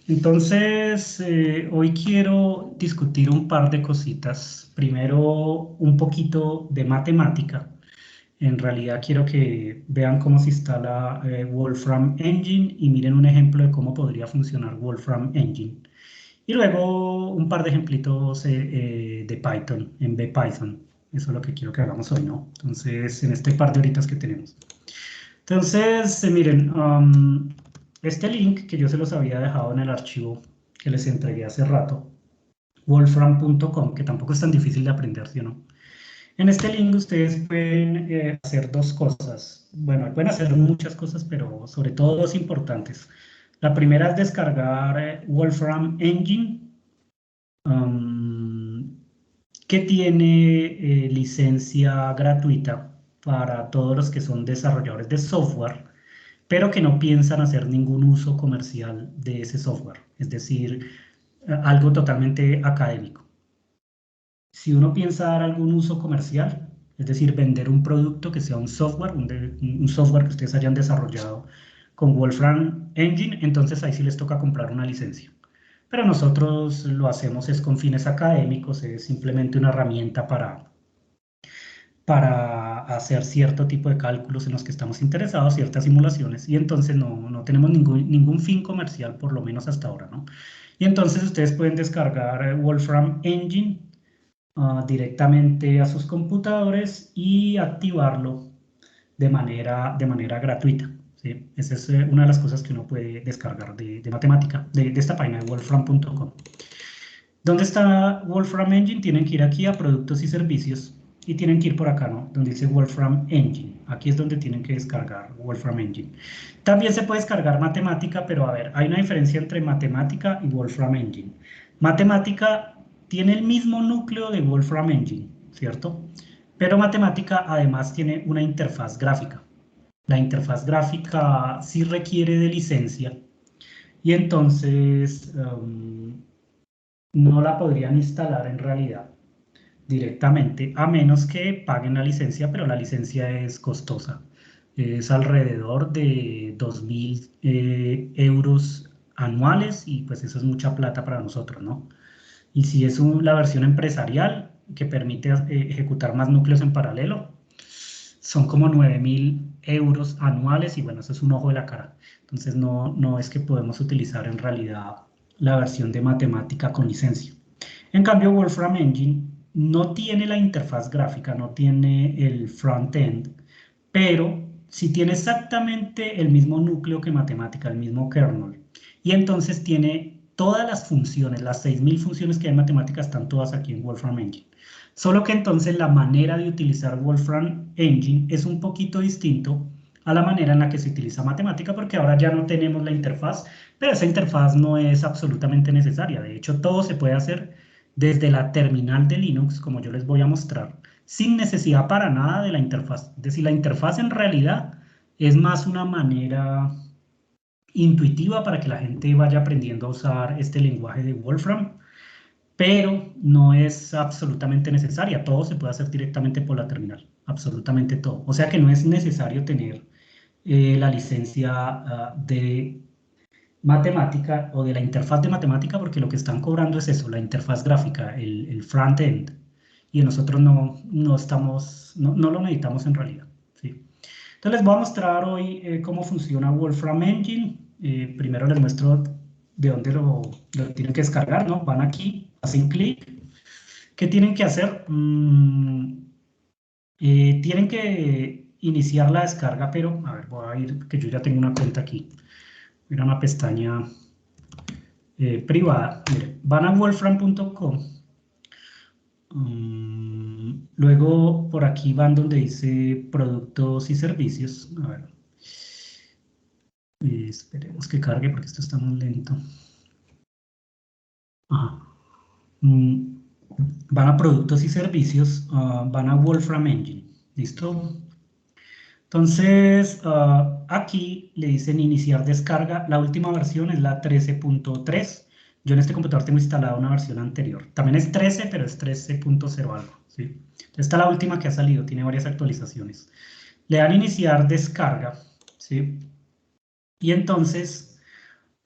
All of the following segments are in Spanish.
Entonces, hoy quiero discutir un par de cositas. Primero, un poquito de matemática. En realidad quiero que vean cómo se instala Wolfram Engine y miren un ejemplo de cómo podría funcionar Wolfram Engine. Y luego un par de ejemplitos de Python, en Python. Eso es lo que quiero que hagamos hoy, ¿no? Entonces, en este par de horitas que tenemos. Entonces, miren, este link que yo se los había dejado en el archivo que les entregué hace rato, wolfram.com, que tampoco es tan difícil de aprender, ¿sí o no? En este link ustedes pueden hacer dos cosas. Bueno, pueden hacer muchas cosas, pero sobre todo dos importantes. La primera es descargar Wolfram Engine, um, que tiene licencia gratuita para todos los que son desarrolladores de software, pero que no piensan hacer ningún uso comercial de ese software, es decir, algo totalmente académico. Si uno piensa dar algún uso comercial, es decir, vender un producto que sea un software, un software que ustedes hayan desarrollado con Wolfram Engine, entonces ahí sí les toca comprar una licencia. Pero nosotros lo hacemos es con fines académicos, es simplemente una herramienta para hacer cierto tipo de cálculos en los que estamos interesados, ciertas simulaciones, y entonces no tenemos ningún fin comercial, por lo menos hasta ahora, ¿no? Y entonces ustedes pueden descargar Wolfram Engine directamente a sus computadores y activarlo de manera gratuita, ¿sí? Esa es una de las cosas que uno puede descargar de matemática, de esta página de wolfram.com. ¿Dónde está Wolfram Engine? Tienen que ir aquí a productos y servicios y tienen que ir por acá, ¿no? Donde dice Wolfram Engine. Aquí es donde tienen que descargar Wolfram Engine. También se puede descargar matemática, pero a ver, hay una diferencia entre matemática y Wolfram Engine. Matemática tiene el mismo núcleo de Wolfram Engine, ¿cierto? Pero matemática además tiene una interfaz gráfica. La interfaz gráfica sí requiere de licencia y entonces no la podrían instalar en realidad directamente, a menos que paguen la licencia, pero la licencia es costosa. Es alrededor de 2.000 euros anuales y pues eso es mucha plata para nosotros, ¿no? Y si es la versión empresarial que permite ejecutar más núcleos en paralelo, son como 9.000 euros anuales y bueno, eso es un ojo de la cara. Entonces no es que podemos utilizar en realidad la versión de matemática con licencia. En cambio, Wolfram Engine no tiene la interfaz gráfica, no tiene el front-end, pero sí tiene exactamente el mismo núcleo que matemática, el mismo kernel. Y entonces tiene todas las funciones, las 6.000 funciones que hay en matemática están todas aquí en Wolfram Engine. Solo que entonces la manera de utilizar Wolfram Engine es un poquito distinto a la manera en la que se utiliza matemática, porque ahora ya no tenemos la interfaz, pero esa interfaz no es absolutamente necesaria. De hecho, todo se puede hacer desde la terminal de Linux, como yo les voy a mostrar, sin necesidad para nada de la interfaz. Es decir, la interfaz en realidad es más una manera intuitiva para que la gente vaya aprendiendo a usar este lenguaje de Wolfram, pero no es absolutamente necesaria. Todo se puede hacer directamente por la terminal, absolutamente todo. O sea que no es necesario tener la licencia de matemática o de la interfaz de matemática, porque lo que están cobrando es eso, la interfaz gráfica, el front-end, y nosotros no estamos, no lo necesitamos en realidad, ¿sí? Entonces les voy a mostrar hoy cómo funciona Wolfram Engine. Primero les muestro de dónde lo tienen que descargar, ¿no? Van aquí, hacen clic. ¿Qué tienen que hacer? Tienen que iniciar la descarga, pero a ver, voy a ir, que yo ya tengo una cuenta aquí. Mira una pestaña privada. Miren, van a wolfram.com. Luego por aquí van donde dice productos y servicios. A ver, esperemos que cargue porque esto está muy lento. Ajá. Mm, Van a productos y servicios, van a Wolfram Engine. ¿Listo? Entonces, aquí le dicen iniciar descarga. La última versión es la 13.3. Yo en este computador tengo instalada una versión anterior. También es 13, pero es 13.0 algo, ¿sí? Esta es la última que ha salido, tiene varias actualizaciones. Le dan iniciar descarga, ¿sí? Y entonces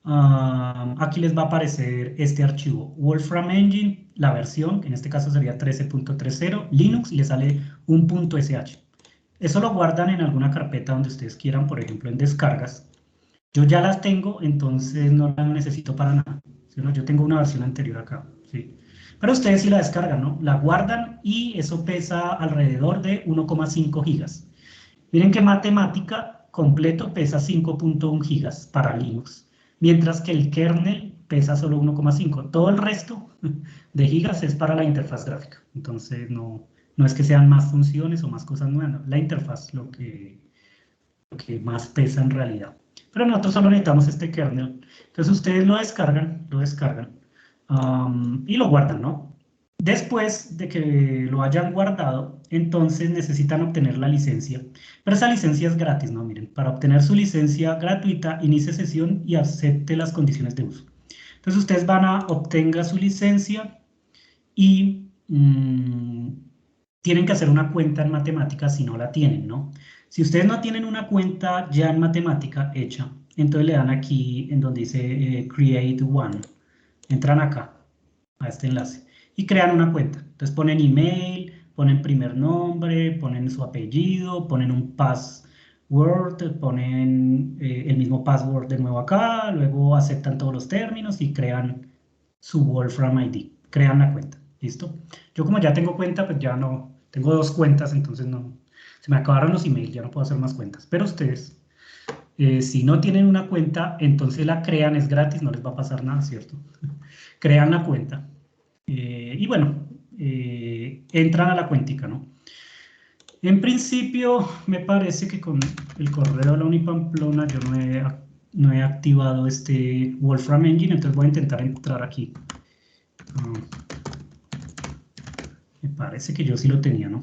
aquí les va a aparecer este archivo, Wolfram Engine, la versión, que en este caso sería 13.30, Linux, y le sale un .sh. Eso lo guardan en alguna carpeta donde ustedes quieran, por ejemplo, en descargas. Yo ya las tengo, entonces no las necesito para nada. ¿Sí? ¿No? Yo tengo una versión anterior acá, ¿sí? Pero ustedes sí la descargan, ¿no? La guardan y eso pesa alrededor de 1,5 gigas. Miren que matemática completo pesa 5,1 gigas para Linux, mientras que el kernel pesa solo 1,5. Todo el resto de gigas es para la interfaz gráfica. Entonces no es que sean más funciones o más cosas nuevas, no. La interfaz lo que más pesa en realidad. Pero nosotros solo necesitamos este kernel. Entonces ustedes lo descargan y lo guardan, ¿no? Después de que lo hayan guardado, entonces necesitan obtener la licencia. Pero esa licencia es gratis, ¿no? Miren, para obtener su licencia gratuita, inicie sesión y acepte las condiciones de uso. Entonces ustedes van a obtenga su licencia y tienen que hacer una cuenta en matemáticas si no la tienen, ¿no? Si ustedes no tienen una cuenta ya en matemática hecha, entonces le dan aquí en donde dice Create One. Entran acá, a este enlace, y crean una cuenta. Entonces ponen email, ponen primer nombre, ponen su apellido, ponen un password, ponen el mismo password de nuevo acá, luego aceptan todos los términos y crean su Wolfram ID. Crean la cuenta. ¿Listo? Yo como ya tengo cuenta, pues ya no, tengo 2 cuentas, entonces no, se me acabaron los emails, ya no puedo hacer más cuentas. Pero ustedes, si no tienen una cuenta, entonces la crean, es gratis, no les va a pasar nada, ¿cierto? Crean la cuenta. Y bueno, entran a la cuentica, ¿no? En principio, me parece que con el correo de la Unipamplona yo no he activado este Wolfram Engine, entonces voy a intentar entrar aquí. Me parece que yo sí lo tenía, ¿no?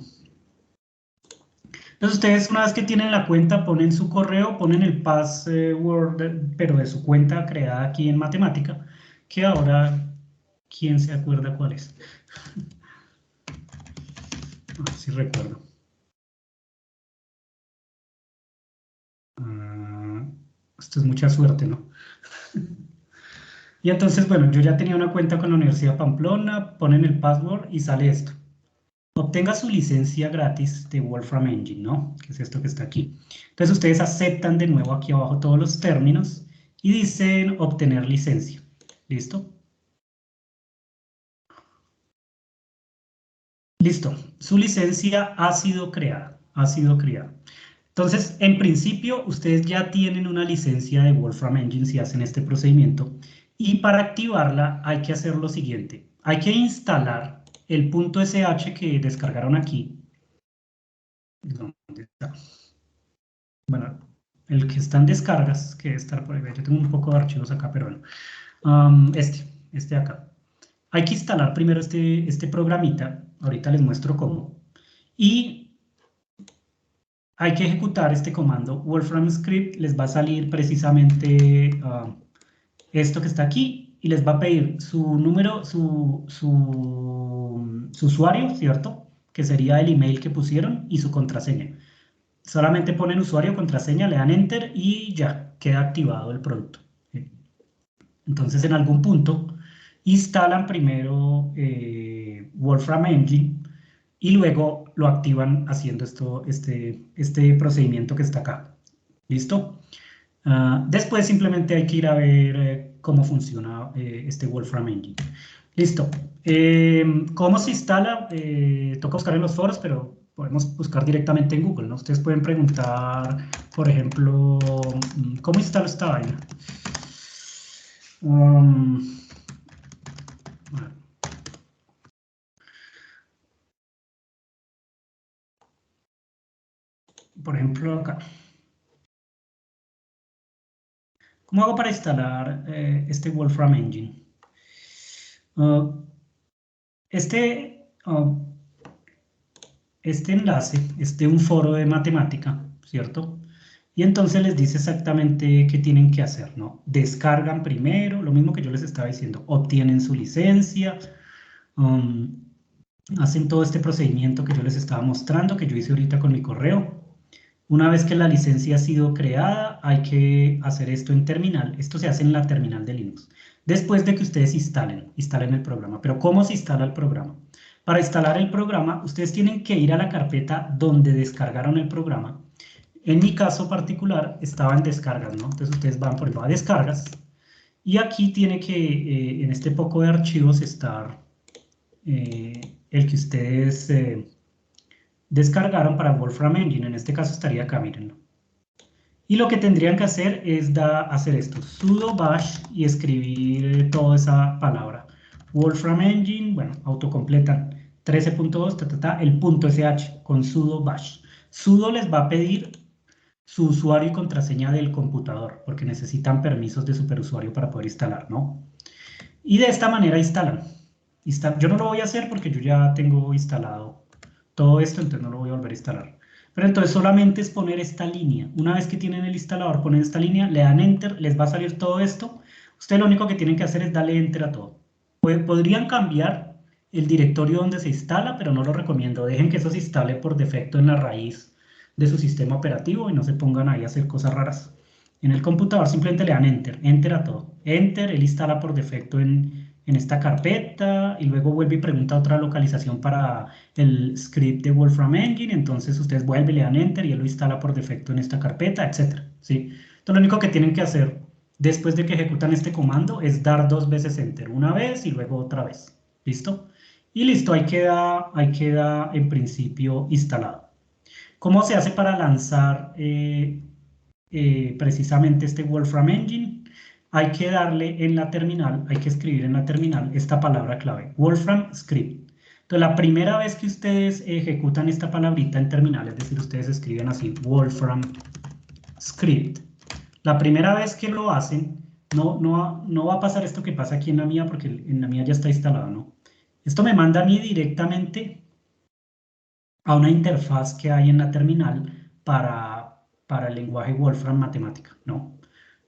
Entonces ustedes una vez que tienen la cuenta ponen su correo, ponen el password, pero de su cuenta creada aquí en matemática, que ahora, ¿quién se acuerda cuál es? A ver si recuerdo. Esto es mucha suerte, ¿no? Y entonces, bueno, yo ya tenía una cuenta con la Universidad de Pamplona, ponen el password y sale esto. Obtenga su licencia gratis de Wolfram Engine, ¿no? Que es esto que está aquí. Entonces ustedes aceptan de nuevo aquí abajo todos los términos y dicen obtener licencia. ¿Listo? Listo. Su licencia ha sido creada. Ha sido creada. Entonces, en principio, ustedes ya tienen una licencia de Wolfram Engine si hacen este procedimiento. Y para activarla hay que hacer lo siguiente. Hay que instalar el .sh que descargaron aquí. ¿Dónde está? Bueno, el que está en descargas, que debe estar por ahí. Yo tengo un poco de archivos acá, pero bueno. Este de acá. Hay que instalar primero este programita. Ahorita les muestro cómo. Y hay que ejecutar este comando Wolfram Script. Les va a salir precisamente esto que está aquí y les va a pedir su número, su usuario, ¿cierto? Que sería el email que pusieron y su contraseña. Solamente ponen usuario, contraseña, le dan Enter y ya, queda activado el producto. Entonces, en algún punto, instalan primero Wolfram Engine y luego lo activan haciendo este procedimiento que está acá. ¿Listo? Después simplemente hay que ir a ver cómo funciona este Wolfram Engine. Listo. ¿Cómo se instala? Toca buscar en los foros, pero podemos buscar directamente en Google, ¿no? Ustedes pueden preguntar, por ejemplo, ¿cómo instalo esta vaina? Bueno, por ejemplo, acá. ¿Cómo hago para instalar este Wolfram Engine? Este enlace es de un foro de matemática, ¿cierto? Y entonces les dice exactamente qué tienen que hacer, ¿no? Descargan primero, lo mismo que yo les estaba diciendo, obtienen su licencia, hacen todo este procedimiento que yo les estaba mostrando, que yo hice ahorita con mi correo. Una vez que la licencia ha sido creada, hay que hacer esto en terminal. Esto se hace en la terminal de Linux. Después de que ustedes instalen el programa. Pero ¿cómo se instala el programa? Para instalar el programa, ustedes tienen que ir a la carpeta donde descargaron el programa. En mi caso particular, estaba en descargas, ¿no? Entonces ustedes van, por ejemplo, a descargas. Y aquí tiene que, en este poco de archivos, estar el que ustedes descargaron para Wolfram Engine. En este caso estaría acá, mírenlo. Y lo que tendrían que hacer es hacer esto, sudo bash y escribir toda esa palabra. Wolfram Engine, bueno, autocompletan 13.2, el punto .sh con sudo bash. Sudo les va a pedir su usuario y contraseña del computador, porque necesitan permisos de superusuario para poder instalar, ¿no? Y de esta manera instalan. Yo no lo voy a hacer porque yo ya tengo instalado todo esto, entonces no lo voy a volver a instalar. Pero entonces solamente es poner esta línea. Una vez que tienen el instalador, ponen esta línea, le dan Enter, les va a salir todo esto. Ustedes lo único que tienen que hacer es darle Enter a todo. Podrían cambiar el directorio donde se instala, pero no lo recomiendo. Dejen que eso se instale por defecto en la raíz de su sistema operativo y no se pongan ahí a hacer cosas raras. En el computador simplemente le dan Enter, Enter a todo. Enter, él instala por defecto en esta carpeta y luego vuelve y pregunta otra localización para el script de Wolfram Engine. Entonces ustedes vuelven, le dan Enter y él lo instala por defecto en esta carpeta, etc. ¿Sí? Entonces lo único que tienen que hacer después de que ejecutan este comando es dar 2 veces Enter, una vez y luego otra vez. ¿Listo? Y listo, ahí queda en principio instalado. ¿Cómo se hace para lanzar precisamente este Wolfram Engine? Hay que darle en la terminal, hay que escribir en la terminal esta palabra clave, Wolfram Script. Entonces, la primera vez que ustedes ejecutan esta palabrita en terminal, es decir, ustedes escriben así, Wolfram Script, la primera vez que lo hacen, no va a pasar esto que pasa aquí en la mía, porque en la mía ya está instalado, ¿no? Esto me manda a mí directamente a una interfaz que hay en la terminal para el lenguaje Wolfram matemática, ¿no?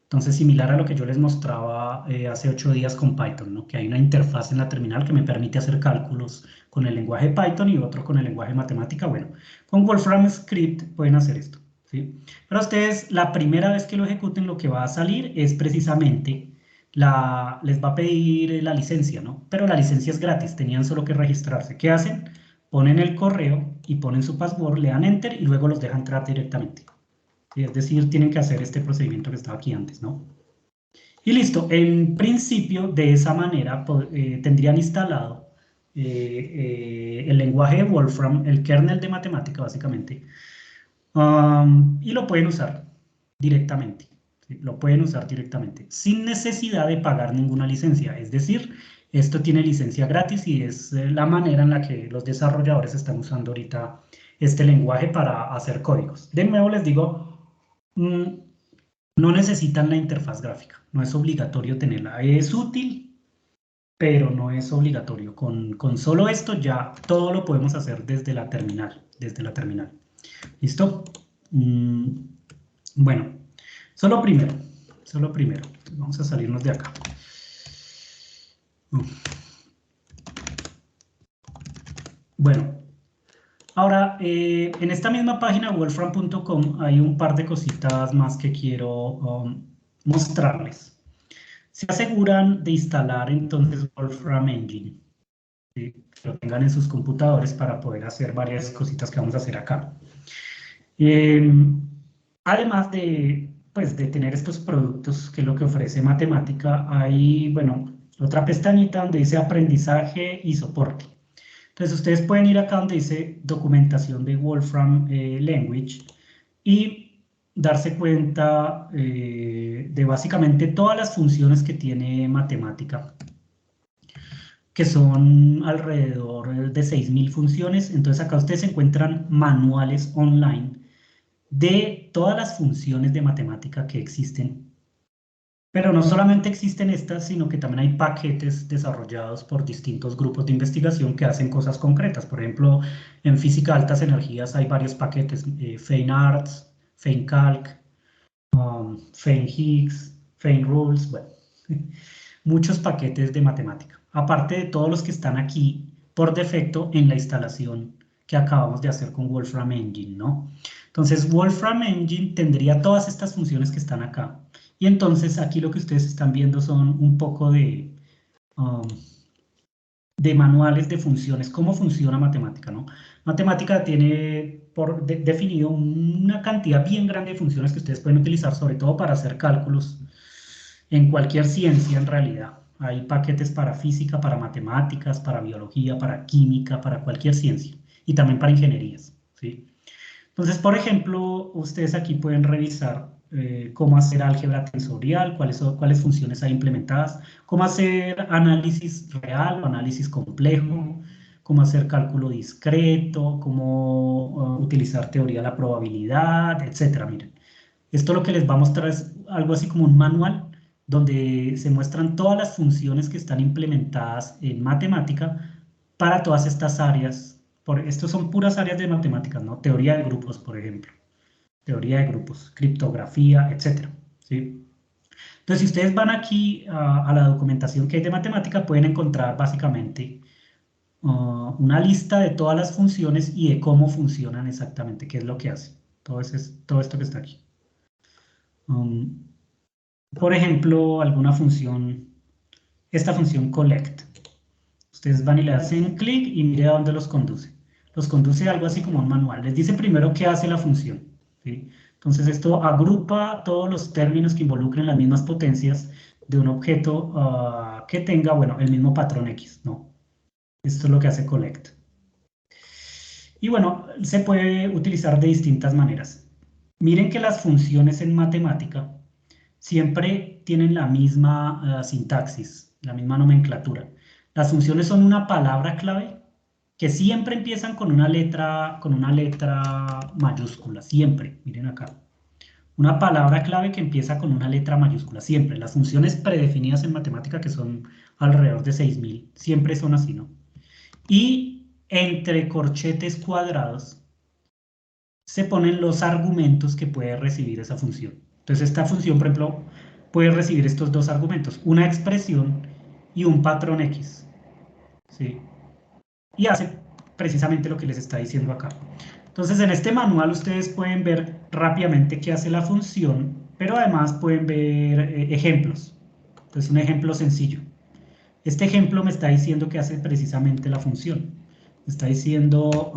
Entonces, similar a lo que yo les mostraba hace 8 días con Python, ¿no? Que hay una interfaz en la terminal que me permite hacer cálculos con el lenguaje Python y otro con el lenguaje matemática. Bueno, con Wolfram Script pueden hacer esto, ¿sí? Pero ustedes, la primera vez que lo ejecuten, lo que va a salir es precisamente, les va a pedir la licencia, ¿no? Pero la licencia es gratis, tenían solo que registrarse. ¿Qué hacen? Ponen el correo y ponen su password, le dan Enter y luego los dejan entrar directamente. Es decir, tienen que hacer este procedimiento que estaba aquí antes, ¿no? Y listo, en principio, de esa manera tendrían instalado el lenguaje de Wolfram, el kernel de matemática, básicamente, y lo pueden usar directamente. ¿Sí? Lo pueden usar directamente, sin necesidad de pagar ninguna licencia. Es decir, esto tiene licencia gratis y es la manera en la que los desarrolladores están usando ahorita este lenguaje para hacer códigos. De nuevo les digo, no necesitan la interfaz gráfica, no es obligatorio tenerla. Es útil, pero no es obligatorio. Con solo esto ya todo lo podemos hacer desde la terminal, ¿Listo? Bueno, solo primero. Vamos a salirnos de acá. Bueno, ahora, en esta misma página, wolfram.com, hay un par de cositas más que quiero mostrarles. Se aseguran de instalar entonces Wolfram Engine, ¿sí? Que lo tengan en sus computadores para poder hacer varias cositas que vamos a hacer acá. Además de tener estos productos, que es lo que ofrece Matemática, hay, bueno, otra pestañita donde dice aprendizaje y soporte. Entonces ustedes pueden ir acá donde dice documentación de Wolfram Language y darse cuenta de básicamente todas las funciones que tiene Matemática, que son alrededor de 6.000 funciones. Entonces acá ustedes encuentran manuales online de todas las funciones de matemática que existen. Pero no solamente existen estas, sino que también hay paquetes desarrollados por distintos grupos de investigación que hacen cosas concretas. Por ejemplo, en física de altas energías hay varios paquetes, FEIN-ARTS, FEIN-CALC, FEIN-Higgs, FEIN-Rules, bueno, muchos paquetes de matemática. Aparte de todos los que están aquí por defecto en la instalación que acabamos de hacer con Wolfram Engine, ¿no? Entonces, Wolfram Engine tendría todas estas funciones que están acá. Y entonces aquí lo que ustedes están viendo son un poco de manuales de funciones, cómo funciona matemática, ¿no? Matemática tiene definido una cantidad bien grande de funciones que ustedes pueden utilizar, sobre todo para hacer cálculos en cualquier ciencia en realidad. Hay paquetes para física, para matemáticas, para biología, para química, para cualquier ciencia y también para ingenierías, ¿sí? Entonces, por ejemplo, ustedes aquí pueden revisar cómo hacer álgebra tensorial, cuáles funciones hay implementadas, cómo hacer análisis real o análisis complejo, cómo hacer cálculo discreto, cómo utilizar teoría de la probabilidad, etcétera. Miren, esto lo que les va a mostrar es algo así como un manual donde se muestran todas las funciones que están implementadas en matemática para todas estas áreas. Estos son puras áreas de matemáticas, ¿no? Teoría de grupos, por ejemplo. Teoría de grupos, criptografía, etcétera, ¿sí? Entonces, si ustedes van aquí a la documentación que hay de matemática, pueden encontrar básicamente una lista de todas las funciones y de cómo funcionan exactamente, qué es lo que hacen. Todo esto que está aquí. Por ejemplo, alguna función, esta función collect. Ustedes van y le hacen clic y mire a dónde los conduce. Los conduce a algo así como un manual. Les dice primero qué hace la función, ¿sí? Entonces esto agrupa todos los términos que involucren las mismas potencias de un objeto que tenga, bueno, el mismo patrón X, ¿no? Esto es lo que hace collect. Y bueno, se puede utilizar de distintas maneras. Miren que las funciones en matemática siempre tienen la misma sintaxis, la misma nomenclatura. Las funciones son una palabra clave que siempre empiezan con una letra mayúscula, siempre, miren acá. Una palabra clave que empieza con una letra mayúscula, siempre. Las funciones predefinidas en matemática, que son alrededor de 6000, siempre son así, ¿no? Y entre corchetes cuadrados se ponen los argumentos que puede recibir esa función. Entonces esta función, por ejemplo, puede recibir estos dos argumentos, una expresión y un patrón X, ¿sí? Y hace precisamente lo que les está diciendo acá. Entonces en este manual ustedes pueden ver rápidamente qué hace la función, pero además pueden ver ejemplos. Entonces un ejemplo sencillo. Este ejemplo me está diciendo que hace precisamente la función. Me está diciendo,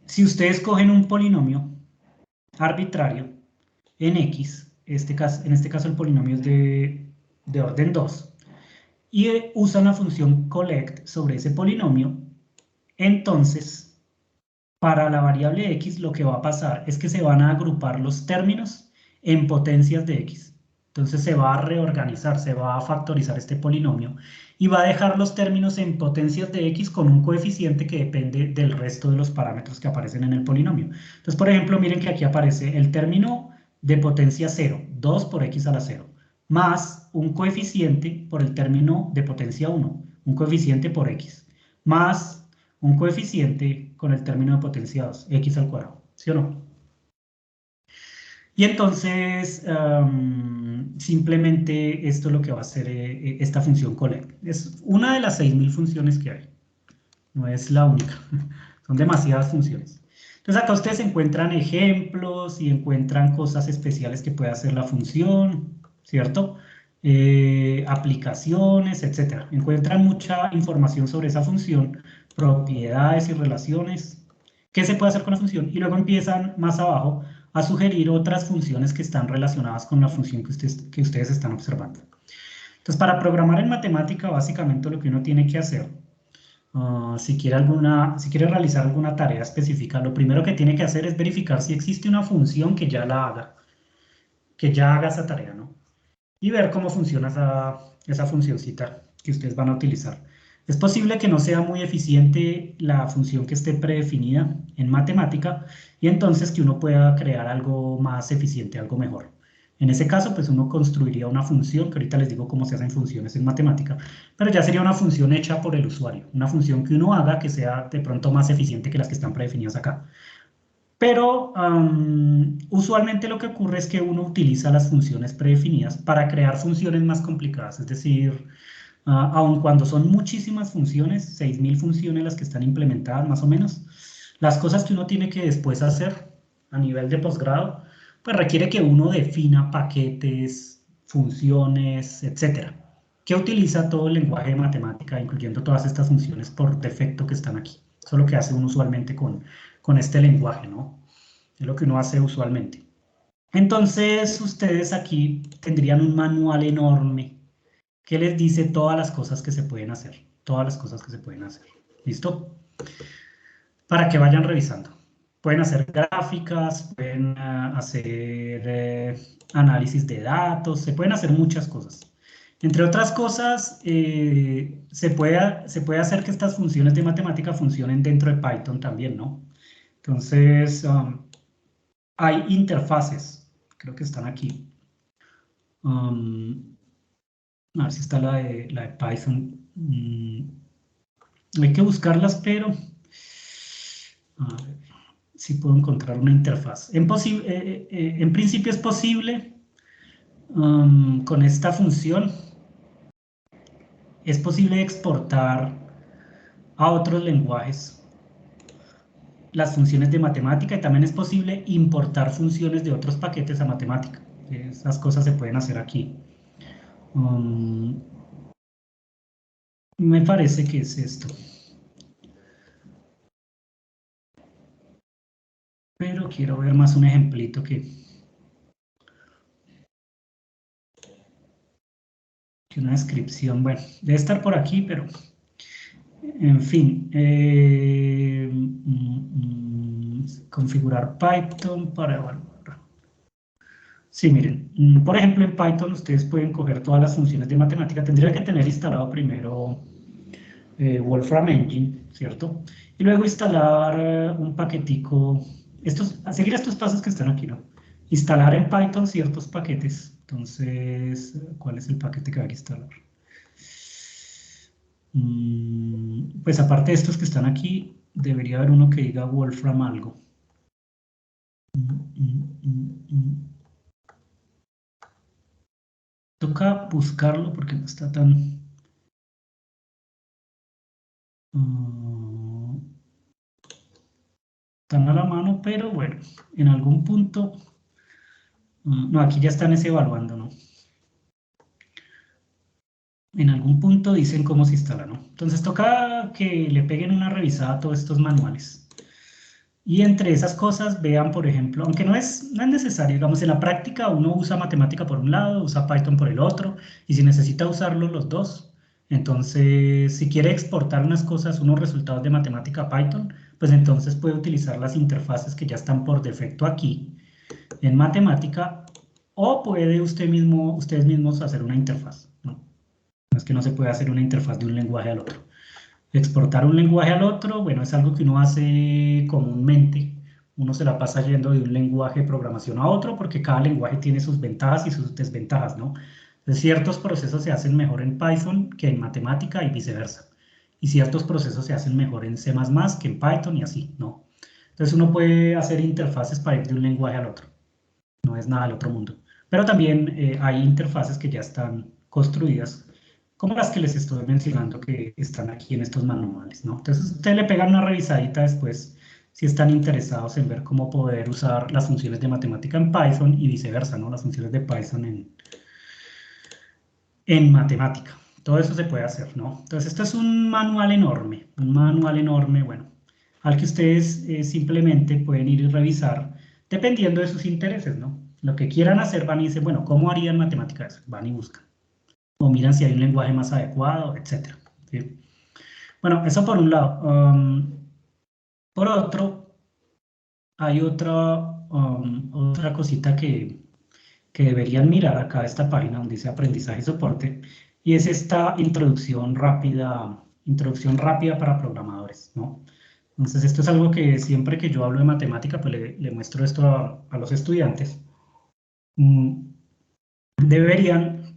si ustedes cogen un polinomio arbitrario en X, en este caso el polinomio es de orden 2, y usan la función collect sobre ese polinomio, entonces, para la variable X lo que va a pasar es que se van a agrupar los términos en potencias de X. Entonces se va a reorganizar, se va a factorizar este polinomio y va a dejar los términos en potencias de X con un coeficiente que depende del resto de los parámetros que aparecen en el polinomio. Entonces, por ejemplo, miren que aquí aparece el término de potencia 0, 2 por X a la 0, más un coeficiente por el término de potencia 1, un coeficiente por X, más un coeficiente con el término de potencia 2, X al cuadrado, ¿sí o no? Y entonces, simplemente esto es lo que va a hacer esta función collect. Es una de las 6000 funciones que hay. No es la única. Son demasiadas funciones. Entonces acá ustedes encuentran ejemplos y encuentran cosas especiales que puede hacer la función, ¿cierto? Aplicaciones, etc. Encuentran mucha información sobre esa función, propiedades y relaciones. ¿Qué se puede hacer con la función? Y luego empiezan más abajo a sugerir otras funciones que están relacionadas con la función que ustedes están observando. Entonces, para programar en matemática, básicamente lo que uno tiene que hacer, si quiere realizar alguna tarea específica, lo primero que tiene que hacer es verificar si existe una función que ya la haga, que ya haga esa tarea, ¿no? Y ver cómo funciona esa funcioncita que ustedes van a utilizar. Es posible que no sea muy eficiente la función que esté predefinida en matemática y entonces que uno pueda crear algo más eficiente, algo mejor. En ese caso, pues uno construiría una función, que ahorita les digo cómo se hacen funciones en matemática, pero ya sería una función hecha por el usuario, una función que uno haga que sea de pronto más eficiente que las que están predefinidas acá. Pero usualmente lo que ocurre es que uno utiliza las funciones predefinidas para crear funciones más complicadas, es decir, aun cuando son muchísimas funciones, 6000 funciones las que están implementadas más o menos, Las cosas que uno tiene que después hacer a nivel de posgrado, pues requiere que uno defina paquetes, funciones, etcétera, que utiliza todo el lenguaje de matemática, incluyendo todas estas funciones por defecto que están aquí. Eso es lo que hace uno usualmente con este lenguaje, ¿no? Es lo que uno hace usualmente. Entonces, ustedes aquí tendrían un manual enorme que les dice todas las cosas que se pueden hacer, todas las cosas que se pueden hacer. ¿Listo? Para que vayan revisando. Pueden hacer gráficas, pueden hacer análisis de datos, se pueden hacer muchas cosas. Entre otras cosas, se puede hacer que estas funciones de matemática funcionen dentro de Python también, ¿no? Entonces, hay interfaces, creo que están aquí. A ver si está la de Python. Hay que buscarlas, pero a ver si puedo encontrar una interfaz. En principio es posible con esta función, es posible exportar a otros lenguajes las funciones de matemática y también es posible importar funciones de otros paquetes a matemática. Esas cosas se pueden hacer aquí. Me parece que es esto. Pero quiero ver más un ejemplito que una descripción. Bueno, debe estar por aquí, pero en fin. Configurar Python para evaluar. Sí, miren, por ejemplo, en Python ustedes pueden coger todas las funciones de matemática. Tendría que tener instalado primero Wolfram Engine, ¿cierto? Y luego instalar un paquetico, seguir estos pasos que están aquí, ¿no? Instalar en Python ciertos paquetes. Entonces, ¿cuál es el paquete que hay que instalar? Pues aparte de estos que están aquí, debería haber uno que diga Wolfram algo. Toca buscarlo porque no está tan... tan a la mano, pero bueno, en algún punto... no, aquí ya están evaluando, ¿no? En algún punto dicen cómo se instala, ¿no? Entonces toca que le peguen una revisada a todos estos manuales. Y entre esas cosas vean, por ejemplo, aunque no es necesario, digamos, en la práctica uno usa matemática por un lado, usa Python por el otro, y si necesita usarlos los dos, entonces si quiere exportar unas cosas, unos resultados de matemática a Python, pues entonces puede utilizar las interfaces que ya están por defecto aquí en matemática, o puede ustedes mismos hacer una interfaz, ¿no? No es que no se puede hacer una interfaz de un lenguaje al otro. Exportar un lenguaje al otro, bueno, es algo que uno hace comúnmente. Uno se la pasa yendo de un lenguaje de programación a otro porque cada lenguaje tiene sus ventajas y sus desventajas, ¿no? Entonces, ciertos procesos se hacen mejor en Python que en matemática y viceversa. Y ciertos procesos se hacen mejor en C++ que en Python y así, ¿no? Entonces uno puede hacer interfaces para ir de un lenguaje al otro. No es nada del otro mundo. Pero también hay interfaces que ya están construidas, como las que les estoy mencionando que están aquí en estos manuales, ¿no? Entonces, ustedes le pegan una revisadita después si están interesados en ver cómo poder usar las funciones de matemática en Python y viceversa, ¿no? Las funciones de Python en matemática. Todo eso se puede hacer, ¿no? Entonces, esto es un manual enorme, bueno, al que ustedes simplemente pueden ir y revisar dependiendo de sus intereses, ¿no? Lo que quieran hacer van y dicen, bueno, ¿cómo harían matemática eso? Van y buscan. O miran si hay un lenguaje más adecuado, etc. ¿Sí? Bueno, eso por un lado. Por otro, hay otra cosita que deberían mirar acá, esta página donde dice aprendizaje y soporte, y es esta introducción rápida para programadores, ¿no? Entonces, esto es algo que siempre que yo hablo de matemática, pues le muestro esto a los estudiantes. Deberían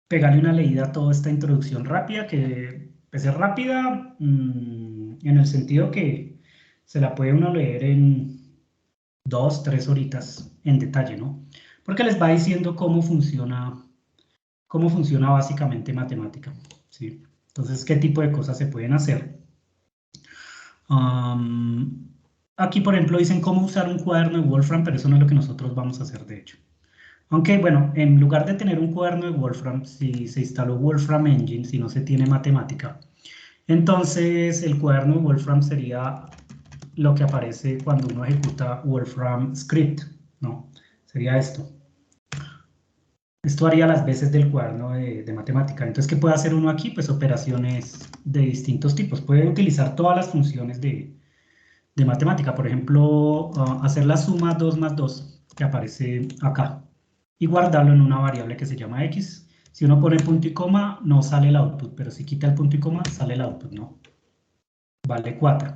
pegarle una leída a toda esta introducción rápida, que pues, es rápida en el sentido que se la puede uno leer en 2, 3 horitas en detalle, ¿no? Porque les va diciendo cómo funciona básicamente matemática, ¿sí? Entonces, qué tipo de cosas se pueden hacer. Aquí, por ejemplo, dicen cómo usar un cuaderno de Wolfram, pero eso no es lo que nosotros vamos a hacer, de hecho. Aunque, bueno, en lugar de tener un cuaderno de Wolfram, si se instaló Wolfram Engine, si no se tiene matemática, entonces el cuaderno de Wolfram sería lo que aparece cuando uno ejecuta Wolfram Script, ¿no? Sería esto. Esto haría las veces del cuaderno de matemática. Entonces, ¿qué puede hacer uno aquí? Pues operaciones de distintos tipos. Puede utilizar todas las funciones de matemática. Por ejemplo, hacer la suma 2 más 2, que aparece acá, y guardarlo en una variable que se llama x. Si uno pone punto y coma, no sale el output, pero si quita el punto y coma, sale el output, ¿no? Vale 4.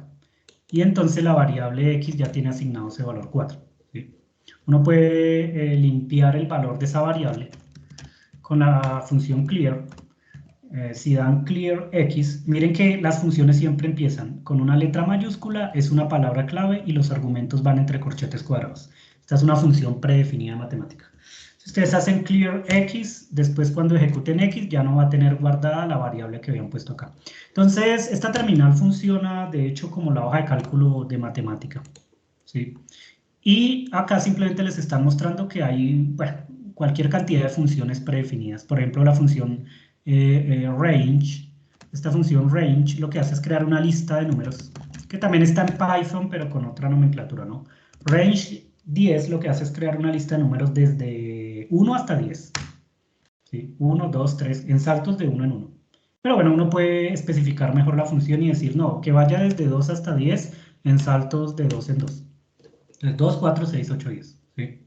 Y entonces la variable x ya tiene asignado ese valor 4. ¿Sí? Uno puede limpiar el valor de esa variable con la función clear. Si dan clear x, miren que las funciones siempre empiezan con una letra mayúscula, es una palabra clave y los argumentos van entre corchetes cuadrados. Esta es una función predefinida matemática. Si ustedes hacen clear x, después cuando ejecuten x ya no va a tener guardada la variable que habían puesto acá. Entonces, esta terminal funciona de hecho como la hoja de cálculo de matemática, ¿sí? Y acá simplemente les están mostrando que hay, bueno, cualquier cantidad de funciones predefinidas. Por ejemplo, la función range. Esta función range lo que hace es crear una lista de números, que también está en Python, pero con otra nomenclatura, ¿no? Range 10 lo que hace es crear una lista de números desde 1 hasta 10. ¿Sí? 1, 2, 3, en saltos de 1 en 1. Pero bueno, uno puede especificar mejor la función y decir, no, que vaya desde 2 hasta 10 en saltos de 2 en 2. Entonces, 2, 4, 6, 8, 10. ¿Sí?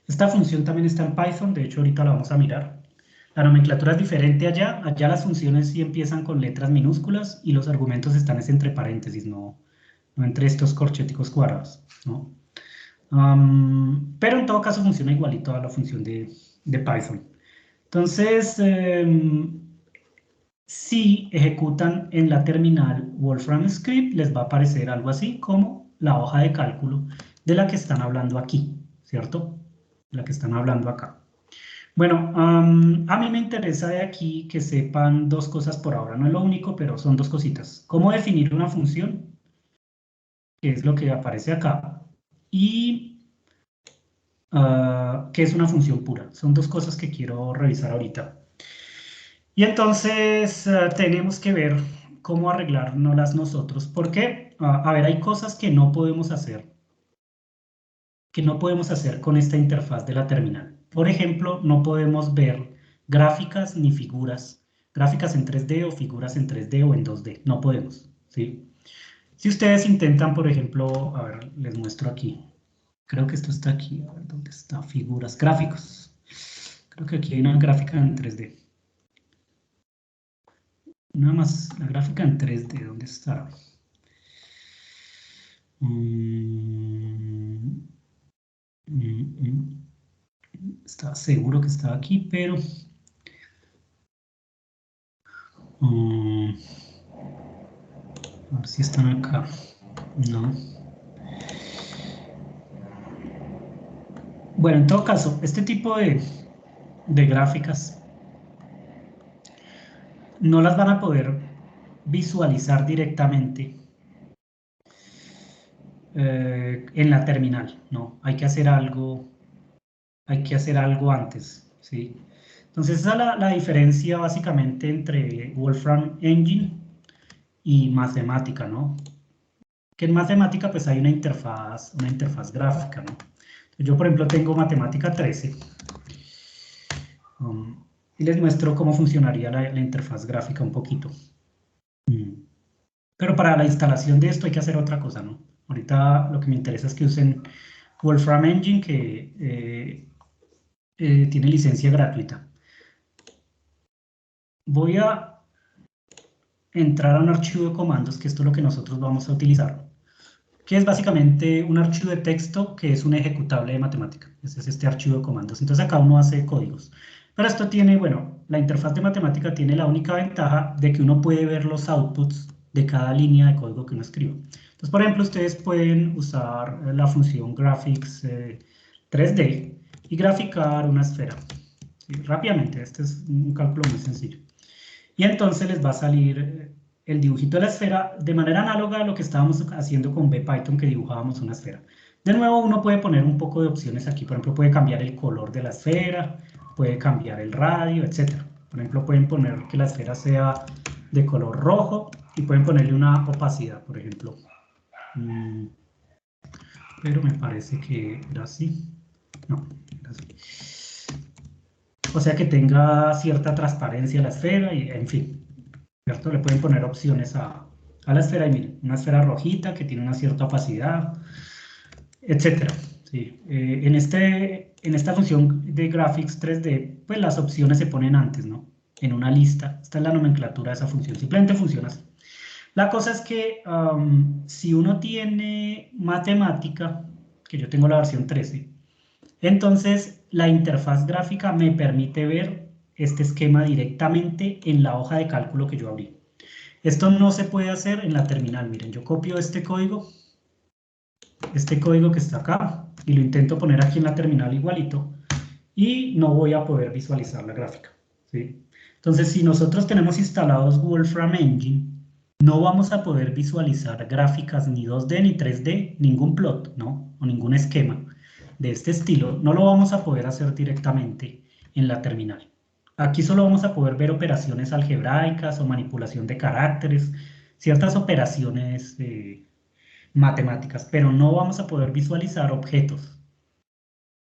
Esta función también está en Python, de hecho ahorita la vamos a mirar. La nomenclatura es diferente allá. Allá las funciones sí empiezan con letras minúsculas y los argumentos están entre paréntesis, no entre estos corcheticos cuadrados, ¿no? Pero en todo caso funciona igualito a la función de Python. Entonces, si ejecutan en la terminal Wolfram Script, les va a aparecer algo así como la hoja de cálculo de la que están hablando aquí, ¿cierto? De la que están hablando acá. Bueno, a mí me interesa de aquí que sepan dos cosas por ahora. No es lo único, pero son dos cositas. ¿Cómo definir una función? Que es lo que aparece acá. Y ¿qué es una función pura? Son dos cosas que quiero revisar ahorita. Y entonces tenemos que ver cómo arreglárnoslas nosotros. Porque, a ver, hay cosas que no podemos hacer con esta interfaz de la terminal. Por ejemplo, no podemos ver gráficas ni figuras, gráficas en 3D o figuras en 3D o en 2D, no podemos, ¿sí? Si ustedes intentan, por ejemplo, a ver, les muestro aquí, creo que esto está aquí, a ver, ¿dónde está? Figuras, gráficos. Creo que aquí hay una gráfica en 3D. Nada más, la gráfica en 3D, ¿dónde está? Estaba seguro que estaba aquí, pero a ver si están acá. No. Bueno, en todo caso, este tipo de gráficas no las van a poder visualizar directamente en la terminal, ¿no? Hay que hacer algo antes, ¿sí? Entonces, esa es la diferencia básicamente entre Wolfram Engine y matemática, ¿no? Que en matemática pues hay una interfaz gráfica, ¿no? Yo, por ejemplo, tengo matemática 13 y les muestro cómo funcionaría la interfaz gráfica un poquito. Pero para la instalación de esto hay que hacer otra cosa, ¿no? Ahorita lo que me interesa es que usen Wolfram Engine, que tiene licencia gratuita. Voy a entrar a un archivo de comandos, que esto es lo que nosotros vamos a utilizar, que es básicamente un archivo de texto que es un ejecutable de matemática. Ese es este archivo de comandos. Entonces acá uno hace códigos. Pero esto tiene, bueno, la interfaz de matemática tiene la única ventaja de que uno puede ver los outputs de cada línea de código que uno escribe. Entonces, por ejemplo, ustedes pueden usar la función graphics 3D y graficar una esfera. ¿Sí? Rápidamente, este es un cálculo muy sencillo. Y entonces les va a salir el dibujito de la esfera de manera análoga a lo que estábamos haciendo con BPython, que dibujábamos una esfera. De nuevo, uno puede poner un poco de opciones aquí. Por ejemplo, puede cambiar el color de la esfera, puede cambiar el radio, etc. Por ejemplo, pueden poner que la esfera sea de color rojo y pueden ponerle una opacidad, por ejemplo. Pero me parece que era así. No, era así. O sea, que tenga cierta transparencia la esfera y, en fin, ¿cierto? Le pueden poner opciones a la esfera y miren, una esfera rojita que tiene una cierta opacidad, etcétera. Sí. En esta función de Graphics 3D, pues las opciones se ponen antes, ¿no? En una lista. Esta es la nomenclatura de esa función. Simplemente funciona así. La cosa es que si uno tiene matemática, que yo tengo la versión 13, entonces la interfaz gráfica me permite ver este esquema directamente en la hoja de cálculo que yo abrí. Esto no se puede hacer en la terminal. Miren, yo copio este código que está acá, y lo intento poner aquí en la terminal igualito, y no voy a poder visualizar la gráfica, ¿sí? Entonces, si nosotros tenemos instalados Wolfram Engine, no vamos a poder visualizar gráficas ni 2D ni 3D, ningún plot, ¿no? O ningún esquema de este estilo, no lo vamos a poder hacer directamente en la terminal. Aquí solo vamos a poder ver operaciones algebraicas o manipulación de caracteres, ciertas operaciones matemáticas, pero no vamos a poder visualizar objetos.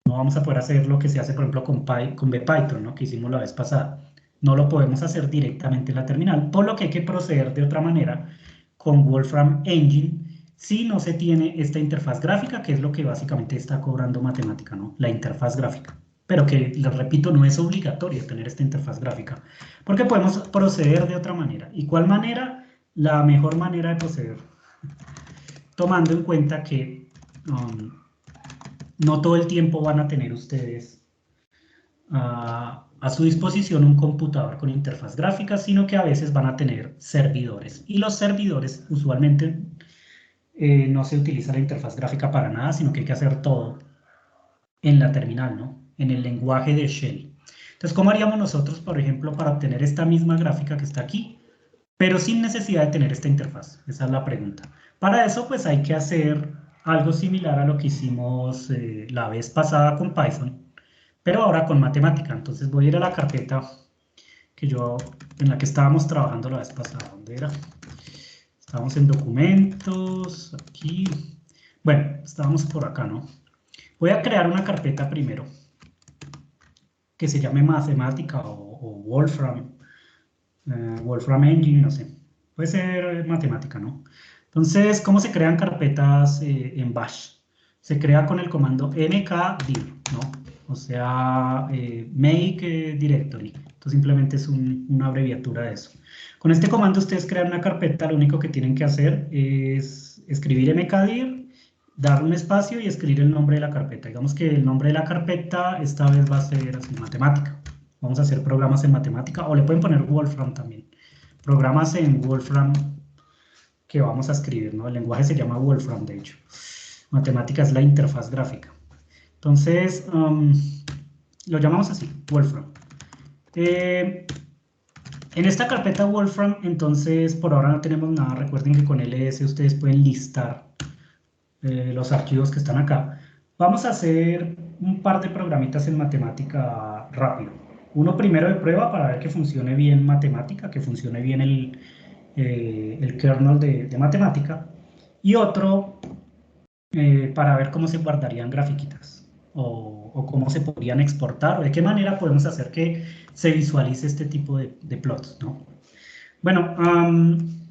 No vamos a poder hacer lo que se hace, por ejemplo, con BPython, ¿no? Que hicimos la vez pasada. No lo podemos hacer directamente en la terminal, por lo que hay que proceder de otra manera con Wolfram Engine si no se tiene esta interfaz gráfica, que es lo que básicamente está cobrando matemática, ¿no? La interfaz gráfica. Pero que, les repito, no es obligatorio tener esta interfaz gráfica, porque podemos proceder de otra manera. ¿Y cuál manera? La mejor manera de proceder, tomando en cuenta que no todo el tiempo van a tener ustedes a su disposición un computador con interfaz gráfica, sino que a veces van a tener servidores. Y los servidores usualmente no se utiliza la interfaz gráfica para nada, sino que hay que hacer todo en la terminal, ¿no? En el lenguaje de Shell. Entonces, ¿cómo haríamos nosotros, por ejemplo, para obtener esta misma gráfica que está aquí, pero sin necesidad de tener esta interfaz? Esa es la pregunta. Para eso, pues hay que hacer algo similar a lo que hicimos la vez pasada con Python, pero ahora con matemática. Entonces voy a ir a la carpeta en la que estábamos trabajando la vez pasada. ¿Dónde era? Estábamos en documentos, aquí. Bueno, estábamos por acá, ¿no? Voy a crear una carpeta primero que se llame matemática o Wolfram, Wolfram Engine, no sé. Puede ser matemática, ¿no? Entonces, ¿cómo se crean carpetas en Bash? Se crea con el comando mkdir, ¿no? O sea, make directory. Entonces simplemente es una abreviatura de eso. Con este comando ustedes crean una carpeta, lo único que tienen que hacer es escribir mkdir, darle un espacio y escribir el nombre de la carpeta. Digamos que el nombre de la carpeta esta vez va a ser así, matemática. Vamos a hacer programas en matemática, o le pueden poner Wolfram también. Programas en Wolfram que vamos a escribir, ¿no? El lenguaje se llama Wolfram, de hecho. Matemática es la interfaz gráfica. Entonces, lo llamamos así, Wolfram. En esta carpeta Wolfram, entonces, por ahora no tenemos nada. Recuerden que con ls ustedes pueden listar los archivos que están acá. Vamos a hacer un par de programitas en matemática rápido. Uno primero de prueba para ver que funcione bien matemática, que funcione bien el kernel de matemática. Y otro para ver cómo se guardarían grafiquitas o cómo se podrían exportar o de qué manera podemos hacer que se visualice este tipo de plots, ¿no? Bueno,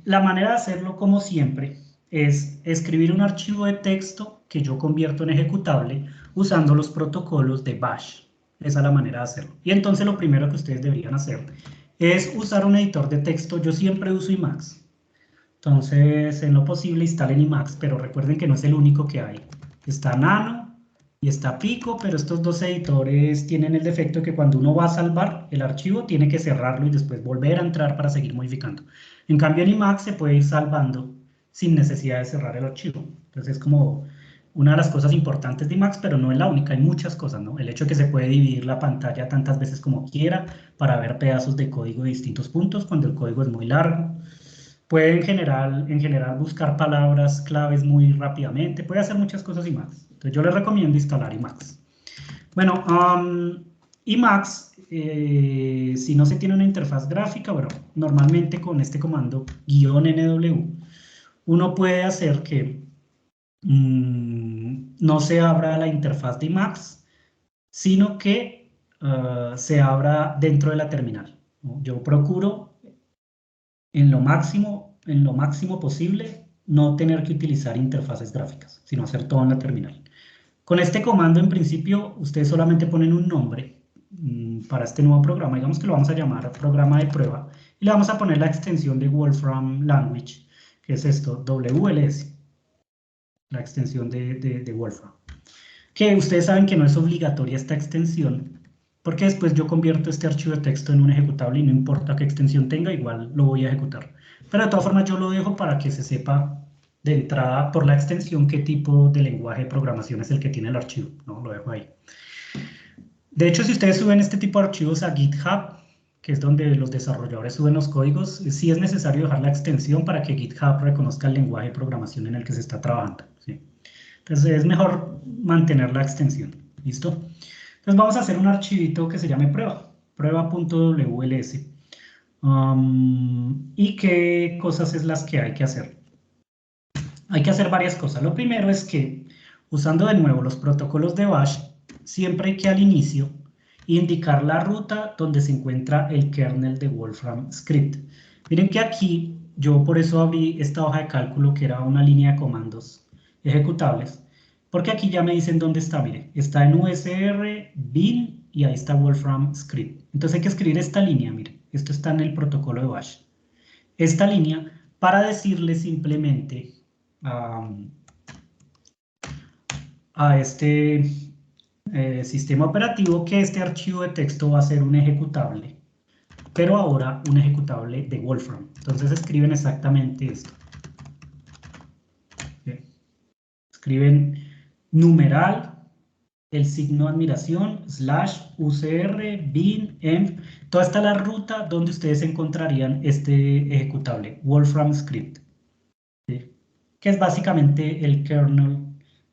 la manera de hacerlo, como siempre, es escribir un archivo de texto que yo convierto en ejecutable usando los protocolos de Bash. Esa es la manera de hacerlo. Y entonces lo primero que ustedes deberían hacer es usar un editor de texto. Yo siempre uso Emacs. Entonces, en lo posible, instalen Emacs, pero recuerden que no es el único que hay. Está Nano y está Pico, pero estos dos editores tienen el defecto de que cuando uno va a salvar el archivo, tiene que cerrarlo y después volver a entrar para seguir modificando. En cambio, en Emacs se puede ir salvando sin necesidad de cerrar el archivo. Entonces, es como una de las cosas importantes de Emacs, pero no es la única, hay muchas cosas, ¿no? El hecho de que se puede dividir la pantalla tantas veces como quiera para ver pedazos de código de distintos puntos cuando el código es muy largo. Puede en general buscar palabras claves muy rápidamente, puede hacer muchas cosas Emacs. Entonces yo les recomiendo instalar Emacs. Bueno, Emacs, si no se tiene una interfaz gráfica, bueno, normalmente con este comando -nw, uno puede hacer que no se abra la interfaz de Emacs, sino que se abra dentro de la terminal, ¿no? Yo procuro en lo máximo posible no tener que utilizar interfaces gráficas, sino hacer todo en la terminal. Con este comando, en principio, ustedes solamente ponen un nombre para este nuevo programa. Digamos que lo vamos a llamar programa de prueba. Y le vamos a poner la extensión de Wolfram Language, que es esto, WLS, la extensión de Wolfram. Que ustedes saben que no es obligatoria esta extensión, porque después yo convierto este archivo de texto en un ejecutable y no importa qué extensión tenga, igual lo voy a ejecutar. Pero de todas formas yo lo dejo para que se sepa de entrada por la extensión qué tipo de lenguaje de programación es el que tiene el archivo, ¿no? Lo dejo ahí. De hecho, si ustedes suben este tipo de archivos a GitHub, que es donde los desarrolladores suben los códigos, sí es necesario dejar la extensión para que GitHub reconozca el lenguaje de programación en el que se está trabajando, ¿sí? Entonces es mejor mantener la extensión, ¿listo? Entonces vamos a hacer un archivito que se llame prueba, prueba.wls. ¿Y qué cosas es las que hay que hacer? Hay que hacer varias cosas. Lo primero es que, usando de nuevo los protocolos de Bash, siempre hay que al inicio indicar la ruta donde se encuentra el kernel de Wolfram Script. Miren que aquí yo por eso abrí esta hoja de cálculo que era una línea de comandos ejecutables, porque aquí ya me dicen dónde está, mire, está en USR, bin y ahí está Wolfram Script. Entonces hay que escribir esta línea, mire, esto está en el protocolo de Bash. Esta línea para decirle simplemente a este sistema operativo que este archivo de texto va a ser un ejecutable, pero ahora un ejecutable de Wolfram. Entonces escriben exactamente esto. ¿Sí? Escriben numeral, el signo de admiración, / UCR, bin, env. Toda esta es la ruta donde ustedes encontrarían este ejecutable, Wolfram Script, ¿sí? Que es básicamente el kernel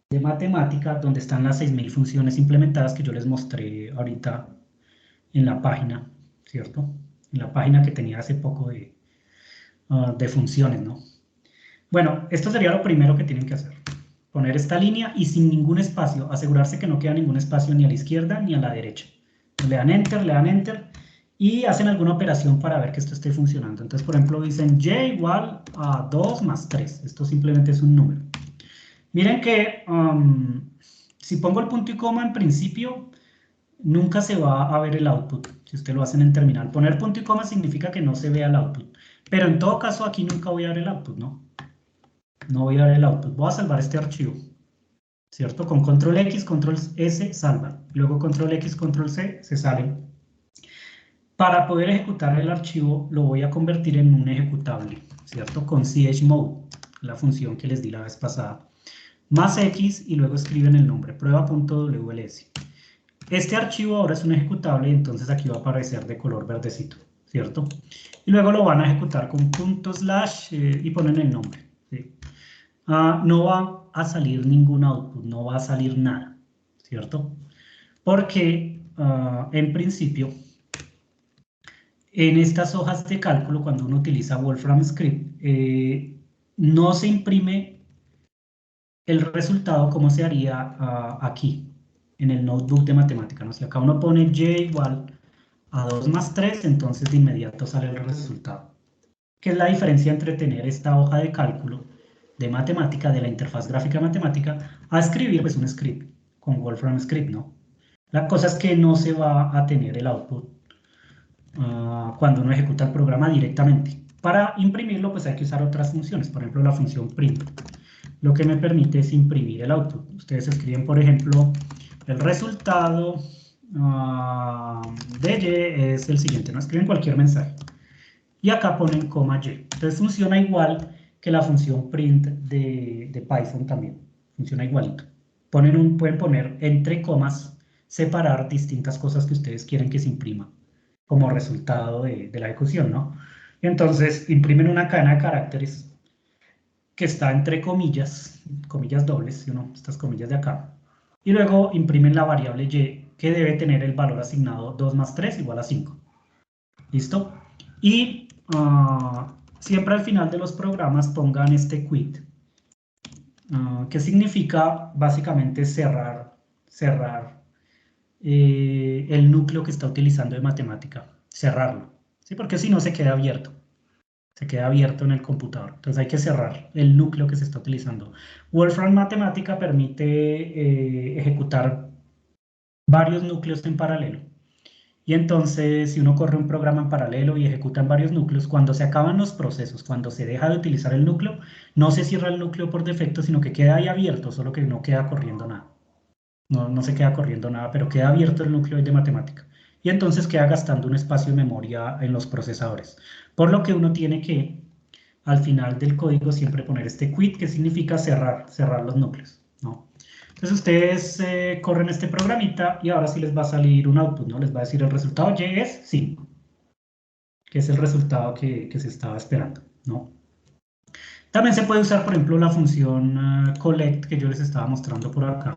de matemática donde están las 6000 funciones implementadas que yo les mostré ahorita en la página, ¿cierto? En la página que tenía hace poco de funciones, ¿no? Bueno, esto sería lo primero que tienen que hacer. Poner esta línea y sin ningún espacio, asegurarse que no queda ningún espacio ni a la izquierda ni a la derecha. Le dan Enter y hacen alguna operación para ver que esto esté funcionando. Entonces, por ejemplo, dicen y igual a 2 más 3. Esto simplemente es un número. Miren que si pongo el punto y coma en principio, nunca se va a ver el output, si ustedes lo hacen en terminal. Poner punto y coma significa que no se vea el output. Pero en todo caso aquí nunca voy a ver el output, ¿no? No voy a ver el output. Voy a salvar este archivo, ¿cierto? Con control X, control S, salva. Luego control X, control C, se sale. Para poder ejecutar el archivo, lo voy a convertir en un ejecutable, ¿cierto? Con chmode, la función que les di la vez pasada. Más X y luego escriben el nombre, prueba.wls. Este archivo ahora es un ejecutable y entonces aquí va a aparecer de color verdecito, ¿cierto? Y luego lo van a ejecutar con punto / y ponen el nombre, ¿sí? No va a salir ningún output, no va a salir nada, ¿cierto? Porque en principio, en estas hojas de cálculo, cuando uno utiliza Wolfram Script, no se imprime el resultado como se haría aquí, en el notebook de matemática, ¿no? Si acá uno pone y igual a 2 más 3, entonces de inmediato sale el resultado. ¿Qué es la diferencia entre tener esta hoja de cálculo de matemática, de la interfaz gráfica matemática, a escribir pues un script con Wolfram Script, ¿no? La cosa es que no se va a tener el output cuando uno ejecuta el programa directamente. Para imprimirlo pues hay que usar otras funciones, por ejemplo la función print. Lo que me permite es imprimir el output. Ustedes escriben, por ejemplo, el resultado de Y es el siguiente, ¿no? Escriben cualquier mensaje. Y acá ponen coma Y. Entonces funciona igual que la función print de Python también. Funciona igualito. Pueden poner entre comas, separar distintas cosas que ustedes quieren que se imprima como resultado de la ejecución, ¿no? Entonces imprimen una cadena de caracteres que está entre comillas, comillas dobles, estas comillas de acá, y luego imprimen la variable y que debe tener el valor asignado 2 más 3 igual a 5. ¿Listo? Y siempre al final de los programas pongan este quit, que significa básicamente cerrar el núcleo que está utilizando de matemática, cerrarlo, ¿sí? Porque si no se queda abierto en el computador. Entonces hay que cerrar el núcleo que se está utilizando. Wolfram Matemática permite ejecutar varios núcleos en paralelo. Y entonces, si uno corre un programa en paralelo y ejecuta en varios núcleos, cuando se acaban los procesos, cuando se deja de utilizar el núcleo, no se cierra el núcleo por defecto, sino que queda ahí abierto, solo que no queda corriendo nada. No se queda corriendo nada, pero queda abierto el núcleo de matemática. Y entonces queda gastando un espacio de memoria en los procesadores. Por lo que uno tiene que, al final del código, siempre poner este quit, que significa cerrar los núcleos, ¿no? Entonces ustedes corren este programita y ahora sí les va a salir un output, ¿no? Les va a decir el resultado Y es 5, que es el resultado que se estaba esperando, ¿no? También se puede usar, por ejemplo, la función collect que yo les estaba mostrando por acá,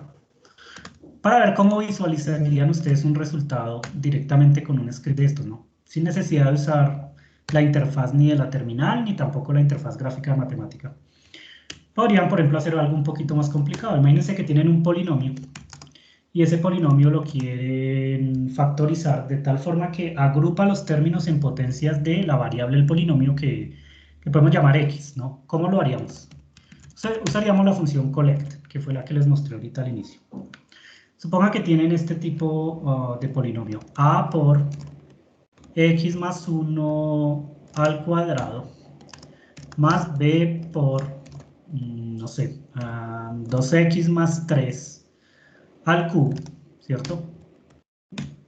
para ver cómo visualizarían ustedes un resultado directamente con un script de estos, ¿no? Sin necesidad de usar la interfaz ni de la terminal, ni tampoco la interfaz gráfica de matemática. Podrían, por ejemplo, hacer algo un poquito más complicado. Imagínense que tienen un polinomio y ese polinomio lo quieren factorizar de tal forma que agrupa los términos en potencias de la variable del polinomio que podemos llamar x, ¿no? ¿Cómo lo haríamos? Usaríamos la función collect, que fue la que les mostré ahorita al inicio. Suponga que tienen este tipo de polinomio, a por x más 1 al cuadrado, más b por, no sé, 2x más 3 al cubo, ¿cierto?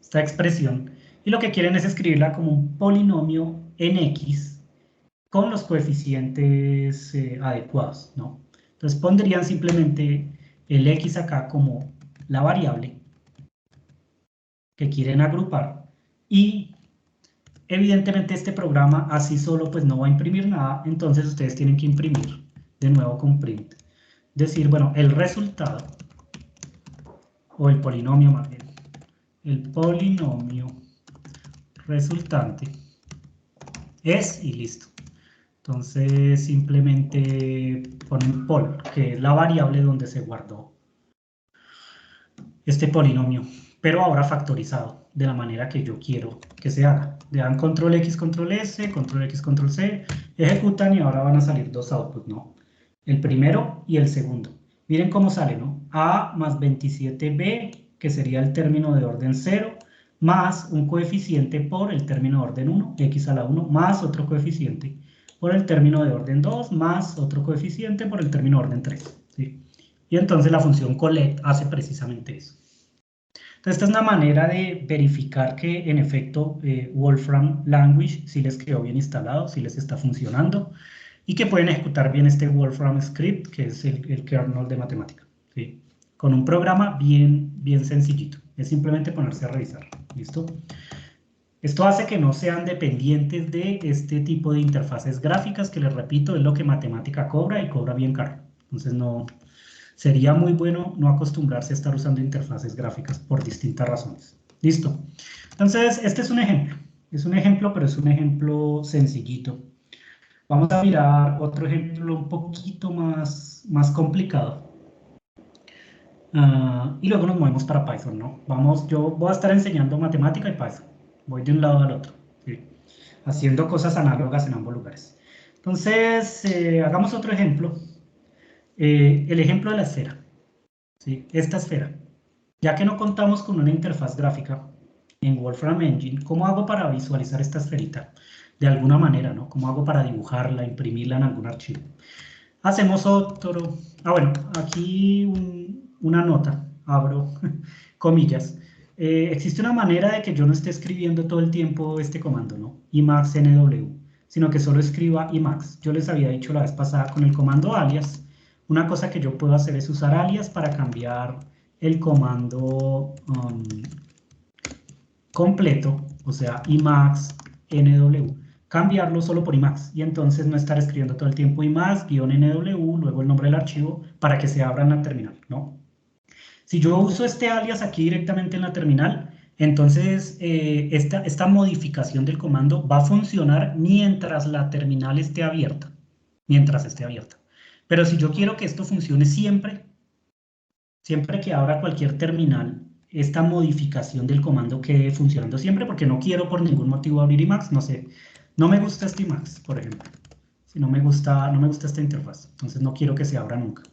Esta expresión. Y lo que quieren es escribirla como un polinomio en x con los coeficientes adecuados, ¿no? Entonces pondrían simplemente el x acá como la variable que quieren agrupar y evidentemente este programa así solo pues no va a imprimir nada, entonces ustedes tienen que imprimir de nuevo con print. Decir, bueno, el resultado o el polinomio más bien, el polinomio resultante es y listo. Entonces simplemente ponen pol, que es la variable donde se guardó este polinomio, pero ahora factorizado de la manera que yo quiero que se haga. Le dan control X, control S, control X, control C, ejecutan y ahora van a salir dos outputs, ¿no? El primero y el segundo. Miren cómo sale, ¿no? A más 27B, que sería el término de orden 0, más un coeficiente por el término de orden 1, X a la 1, más otro coeficiente por el término de orden 2, más otro coeficiente por el término de orden 3, ¿sí? Y entonces la función collect hace precisamente eso. Entonces, esta es una manera de verificar que en efecto Wolfram Language sí les quedó bien instalado, sí les está funcionando y que pueden ejecutar bien este Wolfram Script, que es el kernel de matemática, ¿sí? Con un programa bien sencillito. Es simplemente ponerse a revisar. ¿Listo? Esto hace que no sean dependientes de este tipo de interfaces gráficas, que les repito, es lo que matemática cobra y cobra bien caro. Entonces no, sería muy bueno no acostumbrarse a estar usando interfaces gráficas por distintas razones. Listo. Entonces, este es un ejemplo. Es un ejemplo, pero es un ejemplo sencillito. Vamos a mirar otro ejemplo un poquito más complicado. Y luego nos movemos para Python, ¿no? Yo voy a estar enseñando matemática y Python. Voy de un lado al otro, ¿sí? Haciendo cosas análogas en ambos lugares. Entonces, hagamos otro ejemplo. El ejemplo de la esfera, ¿sí? Esta esfera. Ya que no contamos con una interfaz gráfica en Wolfram Engine, ¿cómo hago para visualizar esta esferita? De alguna manera, ¿no? ¿Cómo hago para dibujarla, imprimirla en algún archivo? Hacemos otro... bueno, aquí una nota, abro comillas. Existe una manera de que yo no esté escribiendo todo el tiempo este comando, ¿no? Emacs NW, sino que solo escriba Emacs. Yo les había dicho la vez pasada con el comando alias. Una cosa que yo puedo hacer es usar alias para cambiar el comando completo, o sea, Emacs NW, cambiarlo solo por Emacs y entonces no estar escribiendo todo el tiempo Emacs-NW, luego el nombre del archivo para que se abra en la terminal, ¿no? Si yo uso este alias aquí directamente en la terminal, entonces esta modificación del comando va a funcionar mientras la terminal esté abierta, Pero si yo quiero que esto funcione siempre que abra cualquier terminal, esta modificación del comando quede funcionando siempre, porque no quiero por ningún motivo abrir Emacs, no sé, no me gusta este Emacs, por ejemplo, si no me gusta esta interfaz, entonces no quiero que se abra nunca.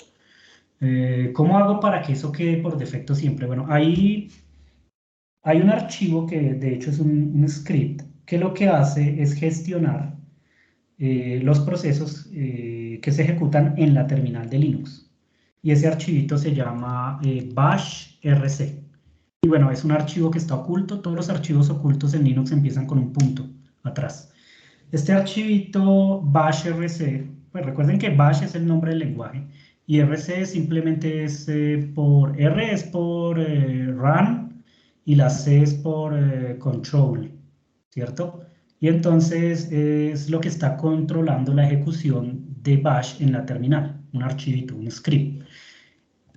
¿Cómo hago para que eso quede por defecto siempre? Bueno, hay un archivo que de hecho es un script, que lo que hace es gestionar los procesos que se ejecutan en la terminal de Linux. Y ese archivito se llama bash rc. Y bueno, es un archivo que está oculto. Todos los archivos ocultos en Linux empiezan con un punto atrás. Este archivito bash rc, pues recuerden que bash es el nombre del lenguaje y rc simplemente es por R es por run y la C es por control, ¿cierto? Y entonces es lo que está controlando la ejecución de bash en la terminal, un archivito, un script.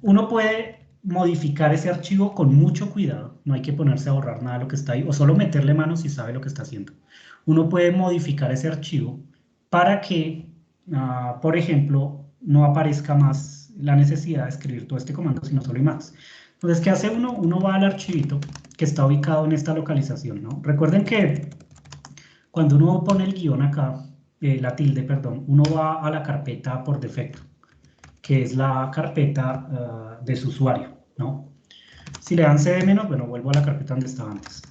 Uno puede modificar ese archivo con mucho cuidado, no hay que ponerse a borrar nada de lo que está ahí, o solo meterle mano si sabe lo que está haciendo. Uno puede modificar ese archivo para que, por ejemplo, no aparezca más la necesidad de escribir todo este comando, sino solo Emacs. Entonces, ¿qué hace uno? Uno va al archivito que está ubicado en esta localización, ¿no? Recuerden que cuando uno pone el guión acá, la tilde, perdón, uno va a la carpeta por defecto, que es la carpeta de su usuario, ¿no? Si le dan cd-, bueno, vuelvo a la carpeta donde estaba antes.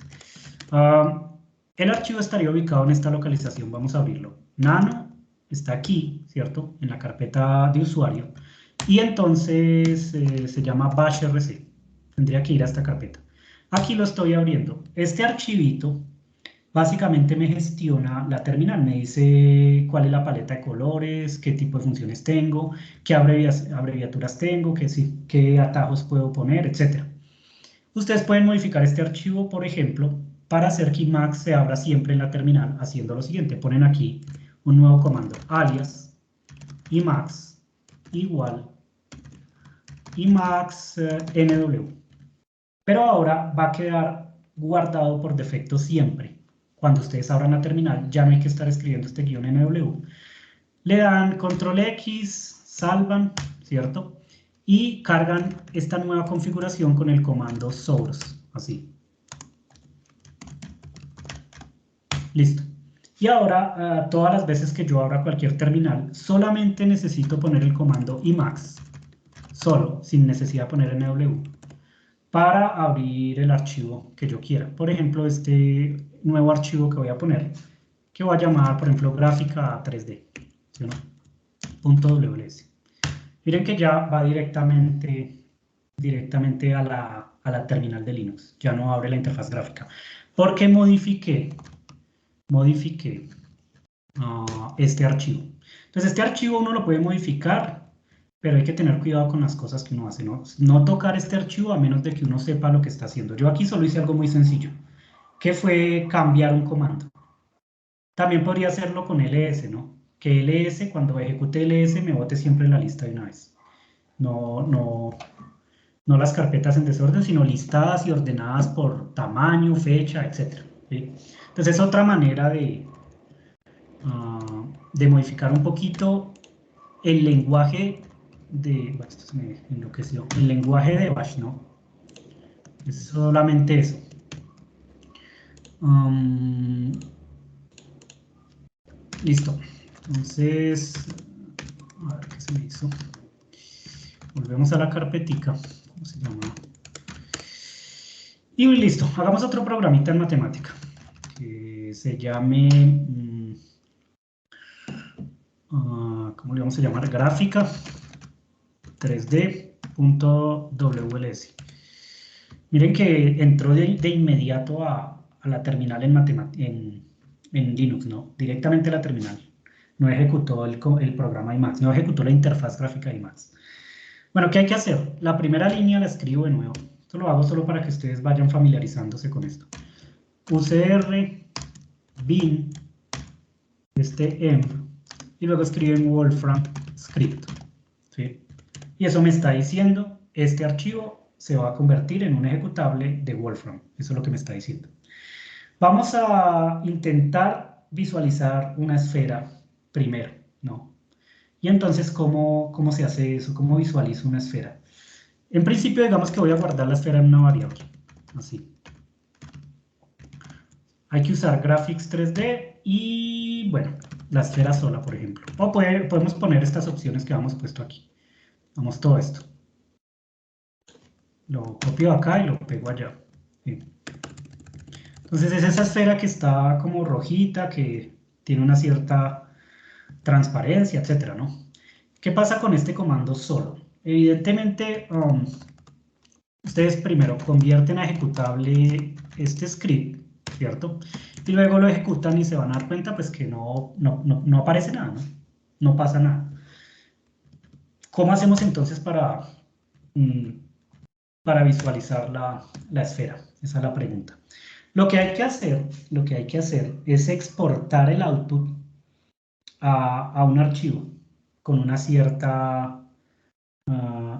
El archivo estaría ubicado en esta localización, vamos a abrirlo. Nano está aquí, ¿cierto? En la carpeta de usuario. Y entonces se llama bash rc. Tendría que ir a esta carpeta. Aquí lo estoy abriendo. Este archivito básicamente me gestiona la terminal, me dice cuál es la paleta de colores, qué tipo de funciones tengo, qué abreviaturas tengo, qué atajos puedo poner, etc. Ustedes pueden modificar este archivo, por ejemplo, para hacer que Emacs se abra siempre en la terminal, haciendo lo siguiente. Ponen aquí un nuevo comando, alias Emacs igual Emacs NW. Pero ahora va a quedar guardado por defecto siempre. Cuando ustedes abran la terminal, ya no hay que estar escribiendo este guión NW. Le dan control X, salvan, ¿cierto? Y cargan esta nueva configuración con el comando source, así. Listo. Y ahora, todas las veces que yo abra cualquier terminal, solamente necesito poner el comando Emacs, solo, sin necesidad de poner NW, para abrir el archivo que yo quiera. Por ejemplo, este nuevo archivo que voy a poner, que voy a llamar, por ejemplo, gráfica 3D, ¿sí, no? .ws. Miren que ya va directamente a la terminal de Linux, ya no abre la interfaz gráfica, porque modifiqué este archivo. Entonces este archivo uno lo puede modificar, pero hay que tener cuidado con las cosas que uno hace, ¿no? No tocar este archivo a menos de que uno sepa lo que está haciendo. Yo aquí solo hice algo muy sencillo, que fue cambiar un comando. También podría hacerlo con ls, ¿no? Que ls, cuando ejecute ls, me bote siempre la lista de una vez. No las carpetas en desorden, sino listadas y ordenadas por tamaño, fecha, etc. ¿Sí? Entonces es otra manera de modificar un poquito el lenguaje de... Bueno, esto se me enloqueció. El lenguaje de bash, ¿no? Es solamente eso. Listo. Entonces, a ver qué se me hizo. Volvemos a la carpetica. ¿Cómo se llama? Y listo. Hagamos otro programita en matemática. Que se llame... ¿cómo le vamos a llamar? Gráfica 3D.wls. Miren que entró de inmediato a la terminal en Linux, ¿no? Directamente a la terminal. No ejecutó el programa Emacs, no ejecutó la interfaz gráfica de Emacs. Bueno, ¿qué hay que hacer? La primera línea la escribo de nuevo. Esto lo hago solo para que ustedes vayan familiarizándose con esto. UCR bin este env, y luego escriben Wolfram script, ¿sí? Y eso me está diciendo, este archivo se va a convertir en un ejecutable de Wolfram. Eso es lo que me está diciendo. Vamos a intentar visualizar una esfera primero, ¿no? Y entonces, ¿cómo se hace eso? ¿Cómo visualizo una esfera? En principio, digamos que voy a guardar la esfera en una variable, así. Hay que usar Graphics 3D y, bueno, la esfera sola, por ejemplo. O podemos poner estas opciones que hemos puesto aquí. Vamos todo esto. Lo copio acá y lo pego allá. ¿Sí? Entonces es esa esfera que está como rojita, que tiene una cierta transparencia, etcétera, ¿no? ¿Qué pasa con este comando solo? Evidentemente, ustedes primero convierten a ejecutable este script, ¿cierto? Y luego lo ejecutan y se van a dar cuenta pues que no aparece nada, ¿no? No pasa nada. ¿Cómo hacemos entonces para visualizar la esfera? Esa es la pregunta. Lo que hay que hacer es exportar el output a un archivo con una cierta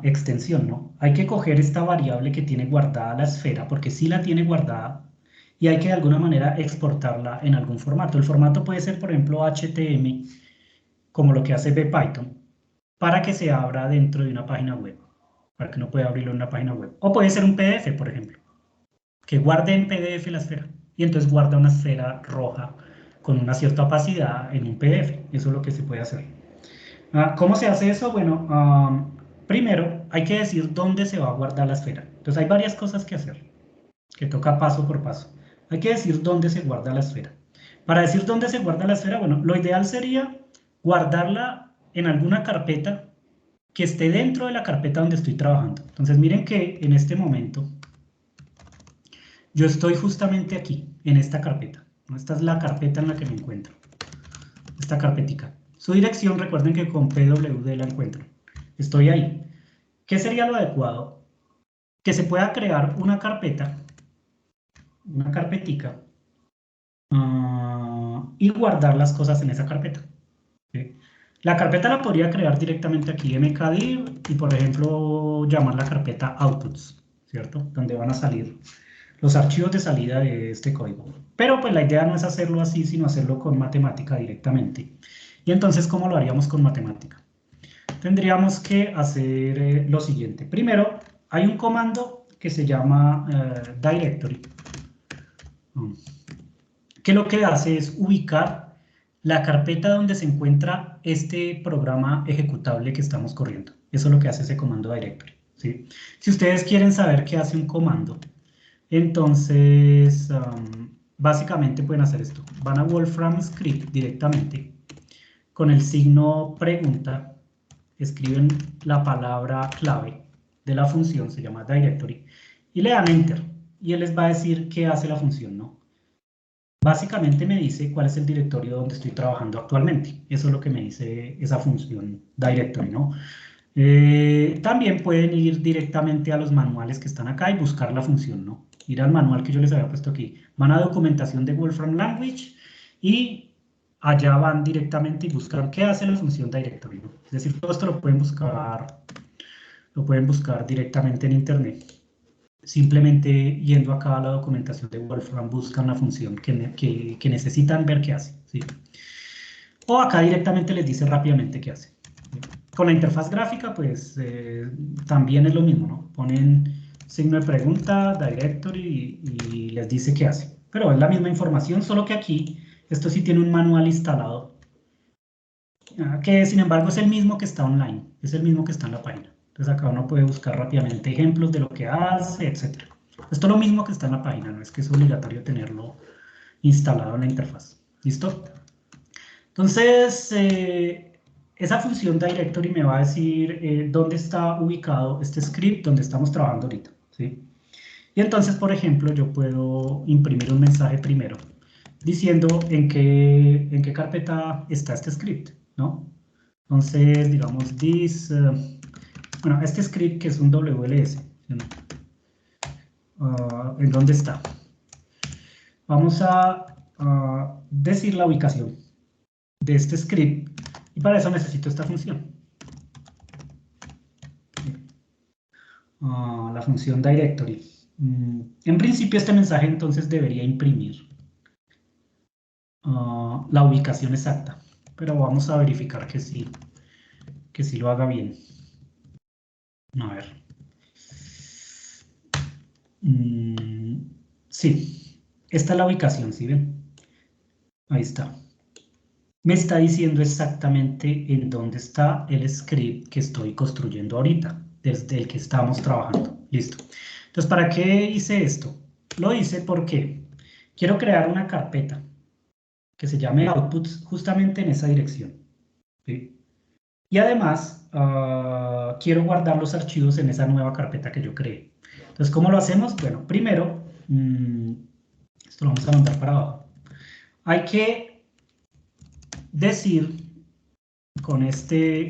extensión, ¿no? Hay que coger esta variable que tiene guardada la esfera, porque sí la tiene guardada, y hay que de alguna manera exportarla en algún formato. El formato puede ser, por ejemplo, HTML, como lo que hace BPython, para que se abra dentro de una página web, para que uno pueda abrirlo en una página web. O puede ser un PDF, por ejemplo, que guarde en PDF la esfera, y entonces guarda una esfera roja con una cierta opacidad en un PDF. Eso es lo que se puede hacer. ¿Cómo se hace eso? Bueno, primero hay que decir dónde se va a guardar la esfera. Entonces hay varias cosas que hacer, que toca paso por paso. Hay que decir dónde se guarda la esfera. Para decir dónde se guarda la esfera, bueno, lo ideal sería guardarla en alguna carpeta que esté dentro de la carpeta donde estoy trabajando. Entonces miren que en este momento yo estoy justamente aquí, en esta carpeta. Esta es la carpeta en la que me encuentro. Esta carpetica. Su dirección, recuerden que con pwd la encuentro. Estoy ahí. ¿Qué sería lo adecuado? Que se pueda crear una carpeta, una carpetica, y guardar las cosas en esa carpeta. ¿Sí? La carpeta la podría crear directamente aquí, mkdir, y por ejemplo llamar la carpeta outputs, ¿cierto? Donde van a salir los archivos de salida de este código. Pero pues la idea no es hacerlo así, sino hacerlo con matemática directamente. Y entonces, ¿cómo lo haríamos con matemática? Tendríamos que hacer lo siguiente. Primero, hay un comando que se llama directory, que lo que hace es ubicar la carpeta donde se encuentra este programa ejecutable que estamos corriendo. Eso es lo que hace ese comando directory, ¿sí? Si ustedes quieren saber qué hace un comando, entonces básicamente pueden hacer esto. Van a Wolfram Script directamente, con el signo pregunta, escriben la palabra clave de la función, se llama directory, y le dan enter, y él les va a decir qué hace la función, ¿no? Básicamente me dice cuál es el directorio donde estoy trabajando actualmente. Eso es lo que me dice esa función directory, ¿no? También pueden ir directamente a los manuales que están acá y buscar la función, ¿no? Ir al manual que yo les había puesto aquí. Van a documentación de Wolfram Language y allá van directamente y buscan qué hace la función directory, ¿no? Es decir, todo esto lo pueden buscar directamente en internet. Simplemente yendo acá a la documentación de Wolfram buscan la función que necesitan ver qué hace, ¿sí? O acá directamente les dice rápidamente qué hace. Con la interfaz gráfica, pues también es lo mismo, ¿no? Ponen signo de pregunta, directory y les dice qué hace. Pero es la misma información, solo que aquí esto sí tiene un manual instalado, que sin embargo es el mismo que está online, es el mismo que está en la página. Entonces acá uno puede buscar rápidamente ejemplos de lo que hace, etc. Esto es lo mismo que está en la página, no es que es obligatorio tenerlo instalado en la interfaz. ¿Listo? Entonces, esa función directory me va a decir dónde está ubicado este script donde estamos trabajando ahorita, ¿sí? Y entonces, por ejemplo, yo puedo imprimir un mensaje primero diciendo en qué carpeta está este script, ¿no? Entonces, digamos, bueno, este script que es un WLS, ¿no? ¿En dónde está? Vamos a decir la ubicación. de este script, y para eso necesito esta función. La función directory. En principio este mensaje entonces debería imprimir la ubicación exacta, pero vamos a verificar que sí lo haga bien. A ver. Sí, esta es la ubicación, ¿sí ven? Ahí está. Me está diciendo exactamente en dónde está el script que estoy construyendo ahorita, desde el que estamos trabajando. Listo. Entonces, ¿para qué hice esto? Lo hice porque quiero crear una carpeta que se llame outputs justamente en esa dirección. ¿Sí? Y además, quiero guardar los archivos en esa nueva carpeta que yo creé. Entonces, ¿cómo lo hacemos? Bueno, primero, esto lo vamos a mandar para abajo. Hay que decir con este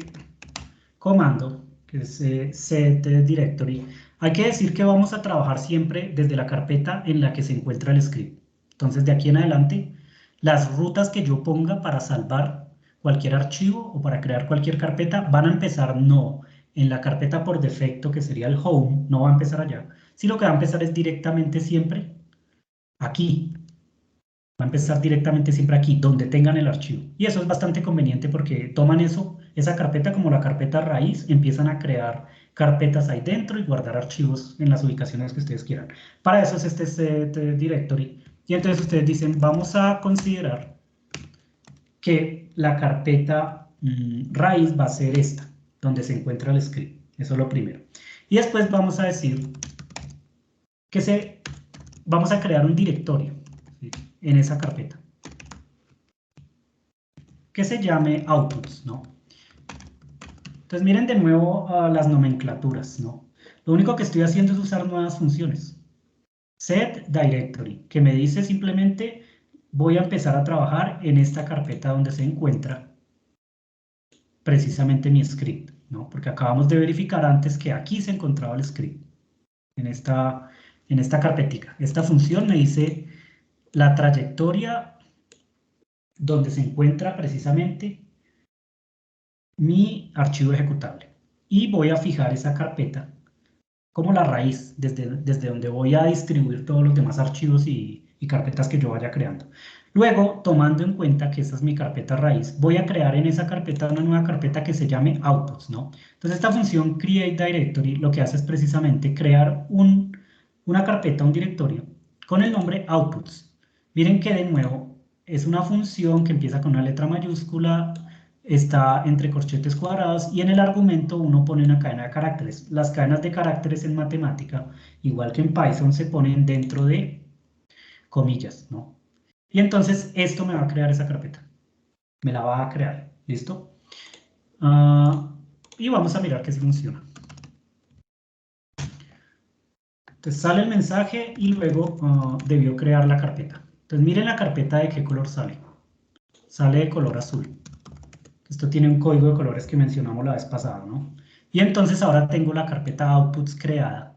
comando, que es set directory, hay que decir que vamos a trabajar siempre desde la carpeta en la que se encuentra el script. Entonces, de aquí en adelante, las rutas que yo ponga para salvar cualquier archivo o para crear cualquier carpeta van a empezar no en la carpeta por defecto, que sería el home, no va a empezar allá, sino que va a empezar es directamente siempre aquí. Va a empezar directamente siempre aquí, donde tengan el archivo. Y eso es bastante conveniente porque toman esa carpeta como la carpeta raíz, empiezan a crear carpetas ahí dentro y guardar archivos en las ubicaciones que ustedes quieran. Para eso es este set directory. Y entonces ustedes dicen, vamos a considerar que la carpeta raíz va a ser esta, donde se encuentra el script. Eso es lo primero. Y después vamos a decir que vamos a crear un directorio, ¿sí?, en esa carpeta, que se llame outputs, ¿no? Entonces miren de nuevo las nomenclaturas, ¿no? Lo único que estoy haciendo es usar nuevas funciones. Set directory, que me dice simplemente voy a empezar a trabajar en esta carpeta donde se encuentra precisamente mi script, ¿no? Porque acabamos de verificar antes que aquí se encontraba el script, en esta carpetica. Esta función me dice la trayectoria donde se encuentra precisamente mi archivo ejecutable. Y voy a fijar esa carpeta como la raíz, desde donde voy a distribuir todos los demás archivos y carpetas que yo vaya creando. Luego, tomando en cuenta que esa es mi carpeta raíz, voy a crear en esa carpeta una nueva carpeta que se llame outputs, ¿no? Entonces, esta función create directory lo que hace es precisamente crear una carpeta, un directorio, con el nombre outputs. Miren que de nuevo es una función que empieza con una letra mayúscula, está entre corchetes cuadrados y en el argumento uno pone una cadena de caracteres. Las cadenas de caracteres en matemática, igual que en Python, se ponen dentro de comillas, ¿no? Y entonces esto me va a crear esa carpeta. Me la va a crear, ¿listo? Y vamos a mirar que si funciona. Entonces sale el mensaje y luego debió crear la carpeta. Entonces miren la carpeta de qué color sale. Sale de color azul. Esto tiene un código de colores que mencionamos la vez pasada, ¿no? Y entonces ahora tengo la carpeta outputs creada.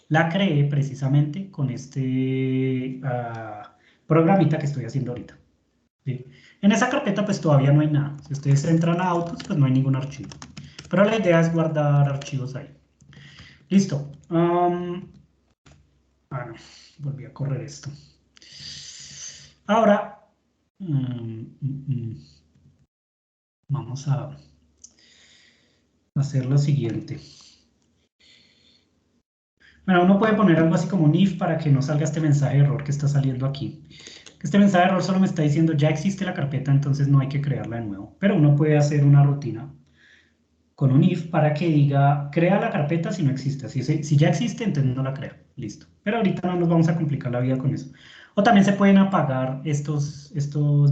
La creé precisamente con este programita que estoy haciendo ahorita. ¿Sí? En esa carpeta pues todavía no hay nada. Si ustedes entran a outputs pues no hay ningún archivo. Pero la idea es guardar archivos ahí. Listo. No, volví a correr esto. Ahora, vamos a hacer lo siguiente. Bueno, uno puede poner algo así como un if para que no salga este mensaje de error que está saliendo aquí. Este mensaje de error solo me está diciendo ya existe la carpeta, entonces no hay que crearla de nuevo. Pero uno puede hacer una rutina con un if para que diga crea la carpeta si no existe. Si ya existe, entonces no la crea. Listo. Pero ahorita no nos vamos a complicar la vida con eso. O también se pueden apagar estos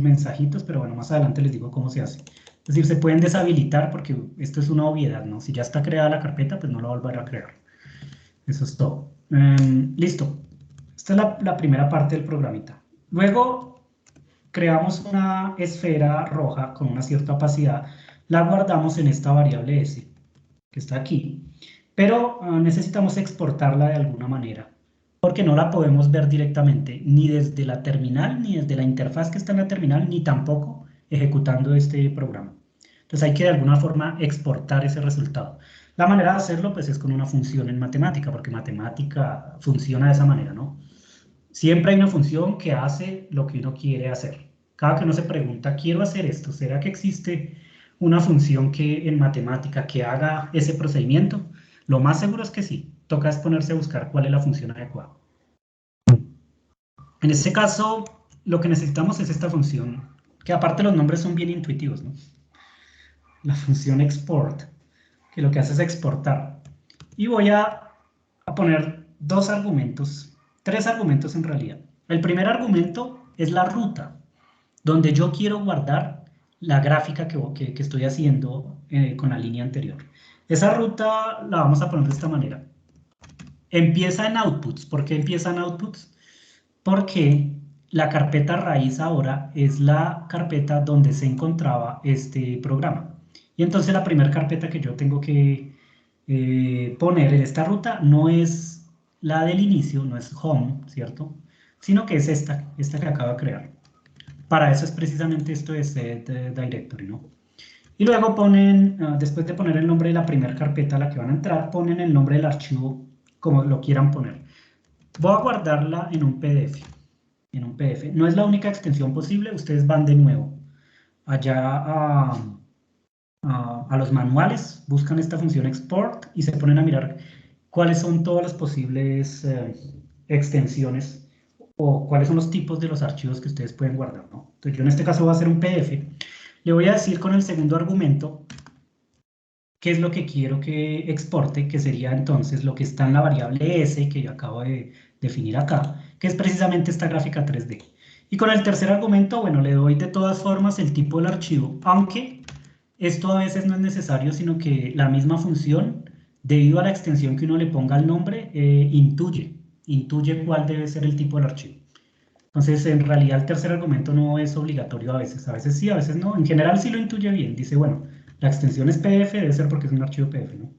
mensajitos, pero bueno, más adelante les digo cómo se hace. Es decir, se pueden deshabilitar porque esto es una obviedad, ¿no? Si ya está creada la carpeta, pues no la volverá a crear. Eso es todo. Listo. Esta es la primera parte del programita. Luego creamos una esfera roja con una cierta opacidad. La guardamos en esta variable S, que está aquí. Pero necesitamos exportarla de alguna manera, porque no la podemos ver directamente, ni desde la terminal, ni desde la interfaz que está en la terminal, ni tampoco ejecutando este programa. Entonces hay que de alguna forma exportar ese resultado. La manera de hacerlo pues es con una función en matemática, porque matemática funciona de esa manera, ¿no? Siempre hay una función que hace lo que uno quiere hacer. Cada que uno se pregunta, quiero hacer esto, ¿será que existe una función que en matemática que haga ese procedimiento? Lo más seguro es que sí. Toca es ponerse a buscar cuál es la función adecuada. En este caso, lo que necesitamos es esta función, que aparte los nombres son bien intuitivos, ¿no? La función export, que lo que hace es exportar. Y voy a poner dos argumentos, tres argumentos en realidad. El primer argumento es la ruta, donde yo quiero guardar la gráfica que estoy haciendo con la línea anterior. Esa ruta la vamos a poner de esta manera. Empieza en outputs. ¿Por qué empieza en outputs? Porque la carpeta raíz ahora es la carpeta donde se encontraba este programa. Y entonces la primera carpeta que yo tengo que poner en esta ruta no es la del inicio, no es home, ¿cierto? Sino que es esta que acabo de crear. Para eso es precisamente esto de set directory, ¿no? Y luego ponen, después de poner el nombre de la primera carpeta a la que van a entrar, ponen el nombre del archivo como lo quieran poner. Voy a guardarla en un PDF. En un PDF. No es la única extensión posible, ustedes van de nuevo allá a los manuales, buscan esta función export y se ponen a mirar cuáles son todas las posibles extensiones o cuáles son los tipos de los archivos que ustedes pueden guardar, ¿no? Entonces yo en este caso voy a hacer un PDF. Le voy a decir con el segundo argumento qué es lo que quiero que exporte, que sería entonces lo que está en la variable S que yo acabo de definir acá, que es precisamente esta gráfica 3D. Y con el tercer argumento, bueno, le doy de todas formas el tipo del archivo, aunque esto a veces no es necesario, sino que la misma función, debido a la extensión que uno le ponga al nombre, intuye cuál debe ser el tipo del archivo. Entonces, en realidad el tercer argumento no es obligatorio a veces sí, a veces no. En general sí lo intuye bien, dice, bueno, la extensión es PDF, debe ser porque es un archivo PDF, ¿no?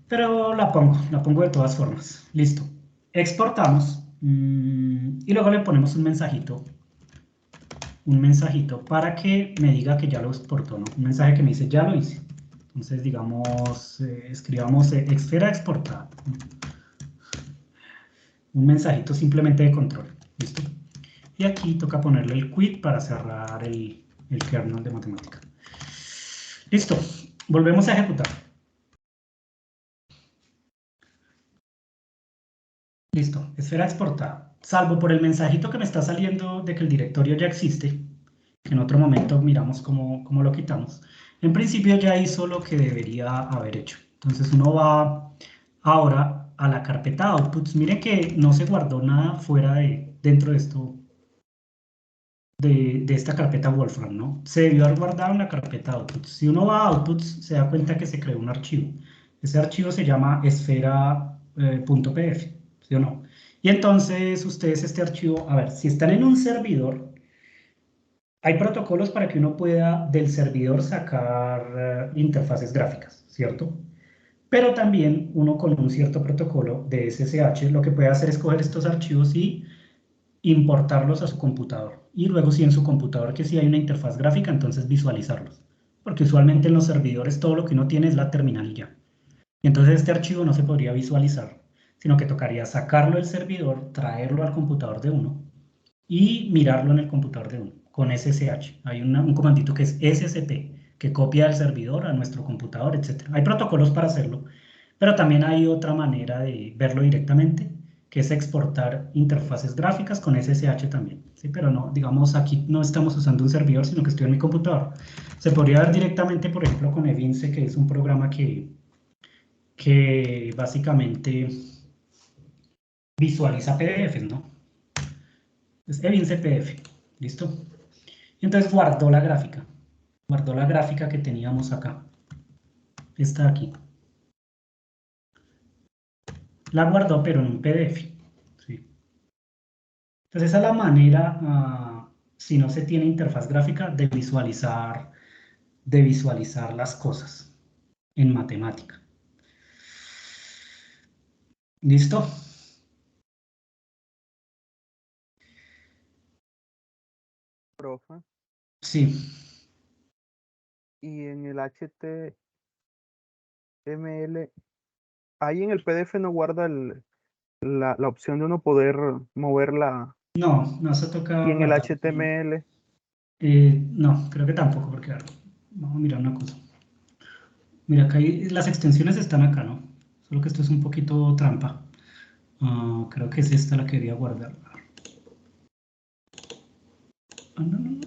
Pero la pongo de todas formas. Listo. Exportamos y luego le ponemos un mensajito para que me diga que ya lo exportó, ¿no? Un mensaje que me dice, ya lo hice. Entonces, digamos, escribamos esfera exportada. Un mensajito simplemente de control. ¿Listo? Y aquí toca ponerle el quit para cerrar el kernel de matemática. Listo. Volvemos a ejecutar. Listo. Esfera exportada. Salvo por el mensajito que me está saliendo de que el directorio ya existe, que en otro momento miramos cómo lo quitamos. En principio ya hizo lo que debería haber hecho. Entonces uno va ahora a la carpeta outputs. Miren que no se guardó nada fuera dentro de esto, de esta carpeta Wolfram, ¿no? Se debió haber guardado en la carpeta outputs. Si uno va a outputs, se da cuenta que se creó un archivo. Ese archivo se llama esfera.pf, ¿sí o no? Y entonces ustedes este archivo, a ver, si están en un servidor, hay protocolos para que uno pueda del servidor sacar interfaces gráficas, ¿cierto? Pero también uno con un cierto protocolo de SSH lo que puede hacer es coger estos archivos y importarlos a su computador. Y luego si en su computador que sí hay una interfaz gráfica, entonces visualizarlos. Porque usualmente en los servidores todo lo que uno tiene es la terminal y ya. Y entonces este archivo no se podría visualizar, sino que tocaría sacarlo del servidor, traerlo al computador de uno y mirarlo en el computador de uno con SSH. Hay un comandito que es SSP, que copia del servidor a nuestro computador, etc. Hay protocolos para hacerlo, pero también hay otra manera de verlo directamente, que es exportar interfaces gráficas con SSH también. ¿Sí? Pero no, digamos, aquí no estamos usando un servidor, sino que estoy en mi computador. Se podría ver directamente, por ejemplo, con Evince, que es un programa que básicamente visualiza PDFs, ¿no? Es Evince PDF, ¿listo? Y entonces guardó la gráfica que teníamos acá, esta de aquí. La guardó, pero en un PDF, ¿sí? Entonces esa es la manera, si no se tiene interfaz gráfica, de visualizar las cosas en matemática. ¿Listo? Profe. Sí. Y en el HTML, ahí en el PDF no guarda la opción de uno poder moverla. No, no se Y toca en el guardar. HTML, No, creo que tampoco, porque claro, vamos a mirar una cosa. Mira, acá las extensiones están acá, ¿no? Solo que esto es un poquito trampa. Creo que es esta la que quería guardar. No, no, no.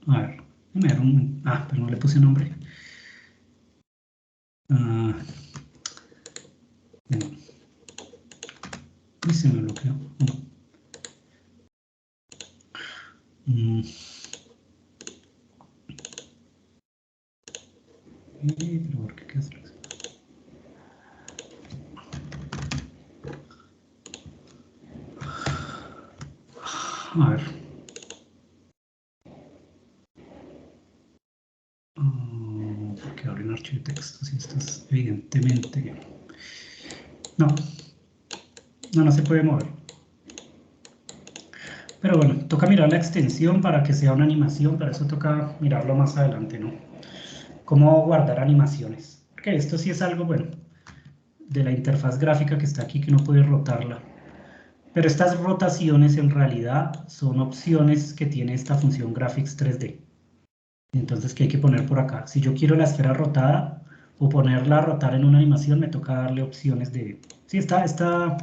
A ver, pero no le puse nombre. Bueno, y se me bloqueó. Mm, pero ¿por qué hacer eso? A ver. Porque abre un archivo de texto si esto es evidentemente. No se puede mover. Pero bueno, toca mirar la extensión para que sea una animación, para eso toca mirarlo más adelante, ¿no? Cómo guardar animaciones. Porque esto sí es algo, bueno, de la interfaz gráfica que está aquí, que no puede rotarla. Pero estas rotaciones en realidad son opciones que tiene esta función Graphics 3D. Entonces, ¿qué hay que poner por acá? Si yo quiero la esfera rotada o ponerla a rotar en una animación, me toca darle opciones de... Sí, esta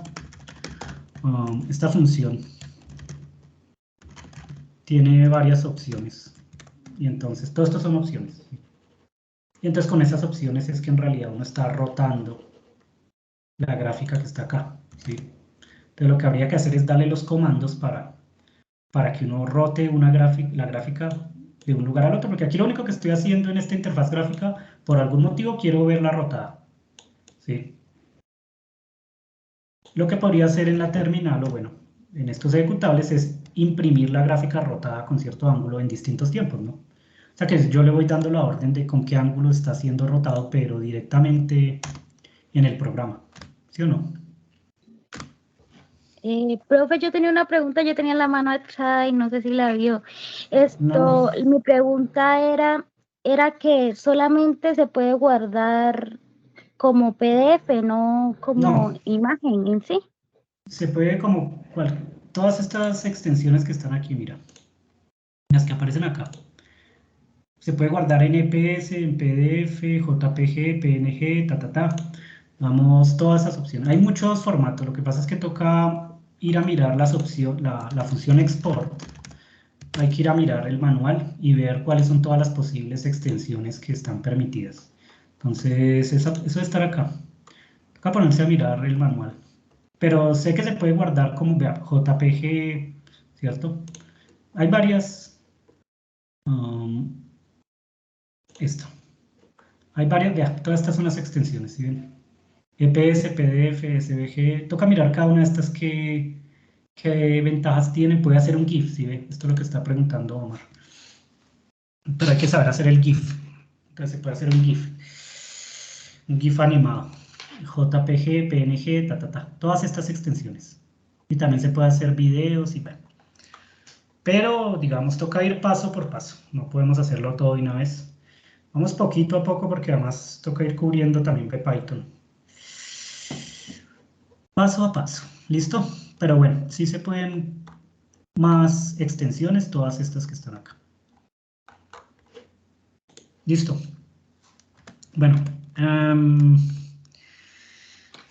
función tiene varias opciones. Y entonces, todo esto son opciones. Y entonces con esas opciones es que en realidad uno está rotando la gráfica que está acá, ¿sí? Entonces lo que habría que hacer es darle los comandos para que uno rote la gráfica de un lugar al otro, porque aquí lo único que estoy haciendo en esta interfaz gráfica, por algún motivo quiero verla rotada, ¿sí? Lo que podría hacer en la terminal, o bueno, en estos ejecutables, es imprimir la gráfica rotada con cierto ángulo en distintos tiempos, ¿no? O sea que yo le voy dando la orden de con qué ángulo está siendo rotado, pero directamente en el programa, ¿sí o no? Profe, yo tenía una pregunta, yo tenía la mano alzada y no sé si la vio. No, Mi pregunta era que solamente se puede guardar como PDF, no como no, imagen en sí. se puede todas estas extensiones que están aquí, mira, las que aparecen acá, se puede guardar en EPS, en PDF, JPG, PNG, Vamos, todas esas opciones. Hay muchos formatos, lo que pasa es que toca ir a mirar la función export. Hay que ir a mirar el manual y ver cuáles son todas las posibles extensiones que están permitidas. Entonces, eso debe estar acá. Toca ponerse a mirar el manual. Pero sé que se puede guardar como, vea, JPG, ¿cierto? Hay varias. Esto. Hay varias, vea, todas estas son las extensiones, ¿sí ven? EPS, PDF, SVG. Toca mirar cada una de estas qué ventajas tiene. Puede hacer un GIF, ¿sí ve? Esto es lo que está preguntando Omar. Pero hay que saber hacer el GIF. Entonces se puede hacer un GIF. Un GIF animado. JPG, PNG, Todas estas extensiones. Y también se puede hacer videos y bueno. Pero, digamos, toca ir paso por paso. No podemos hacerlo todo de una vez. Vamos poquito a poco porque además toca ir cubriendo también Python. Paso a paso. ¿Listo? Pero bueno, sí se pueden más extensiones, todas estas que están acá. Listo. Bueno,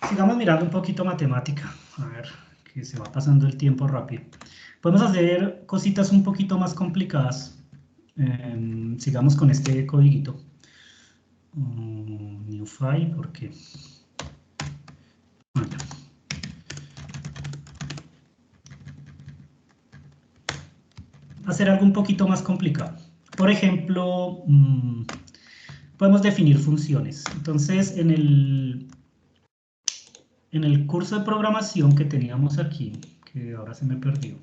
sigamos mirando un poquito matemática. A ver, que se va pasando el tiempo rápido. Podemos hacer cositas un poquito más complicadas. Sigamos con este codiguito. New file, porque hacer algo un poquito más complicado. Por ejemplo, podemos definir funciones. Entonces, en el curso de programación que teníamos aquí, que ahora se me perdió,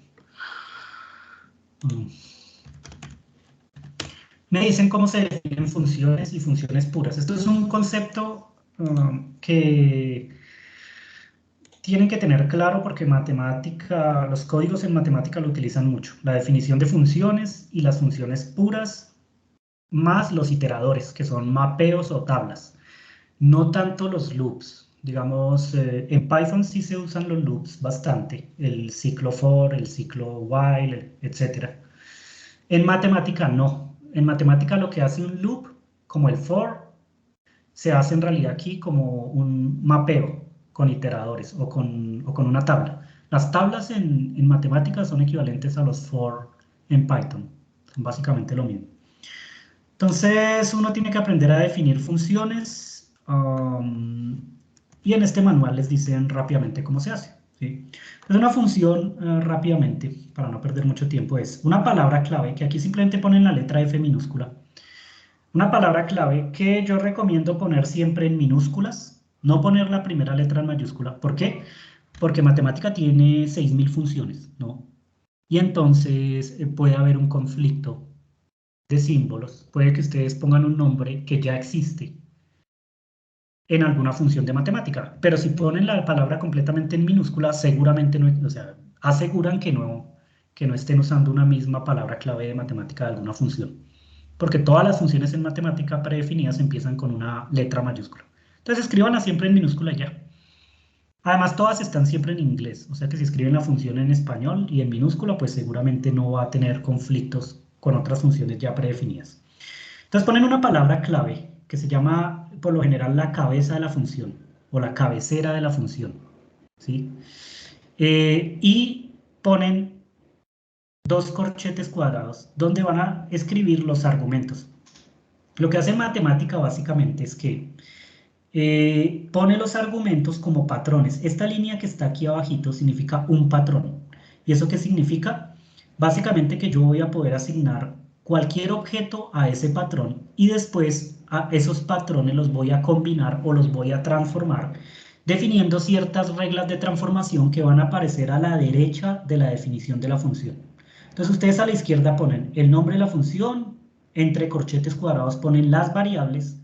me dicen cómo se definen funciones y funciones puras. Esto es un concepto que tienen que tener claro porque matemática, los códigos en matemática lo utilizan mucho. La definición de funciones y las funciones puras, más los iteradores, que son mapeos o tablas. No tanto los loops. Digamos, en Python sí se usan los loops bastante. El ciclo for, el ciclo while, etc. En matemática no. En matemática lo que hace un loop, como el for, se hace en realidad aquí como un mapeo con iteradores o con una tabla. Las tablas en matemáticas son equivalentes a los for en Python. Son básicamente lo mismo. Entonces uno tiene que aprender a definir funciones y en este manual les dicen rápidamente cómo se hace. ¿Sí? Entonces una función rápidamente, para no perder mucho tiempo, es una palabra clave que aquí simplemente ponen la letra F minúscula. Una palabra clave que yo recomiendo poner siempre en minúsculas, no poner la primera letra en mayúscula. ¿Por qué? Porque matemática tiene 6000 funciones, ¿no? Y entonces puede haber un conflicto de símbolos. Puede que ustedes pongan un nombre que ya existe en alguna función de matemática, pero si ponen la palabra completamente en minúscula, seguramente no, o sea, aseguran que no estén usando una misma palabra clave de matemática de alguna función. Porque todas las funciones en matemática predefinidas empiezan con una letra mayúscula. Entonces escríbanla siempre en minúscula y ya. Además, todas están siempre en inglés, o sea que si escriben la función en español y en minúscula, pues seguramente no va a tener conflictos con otras funciones ya predefinidas. Entonces ponen una palabra clave que se llama, por lo general, la cabeza de la función o la cabecera de la función, ¿sí? Y ponen dos corchetes cuadrados donde van a escribir los argumentos. Lo que hace matemática básicamente es que pone los argumentos como patrones. Esta línea que está aquí abajito significa un patrón. ¿Y eso qué significa? Básicamente que yo voy a poder asignar cualquier objeto a ese patrón y después a esos patrones los voy a combinar o los voy a transformar definiendo ciertas reglas de transformación que van a aparecer a la derecha de la definición de la función. Entonces ustedes a la izquierda ponen el nombre de la función, entre corchetes cuadrados ponen las variables,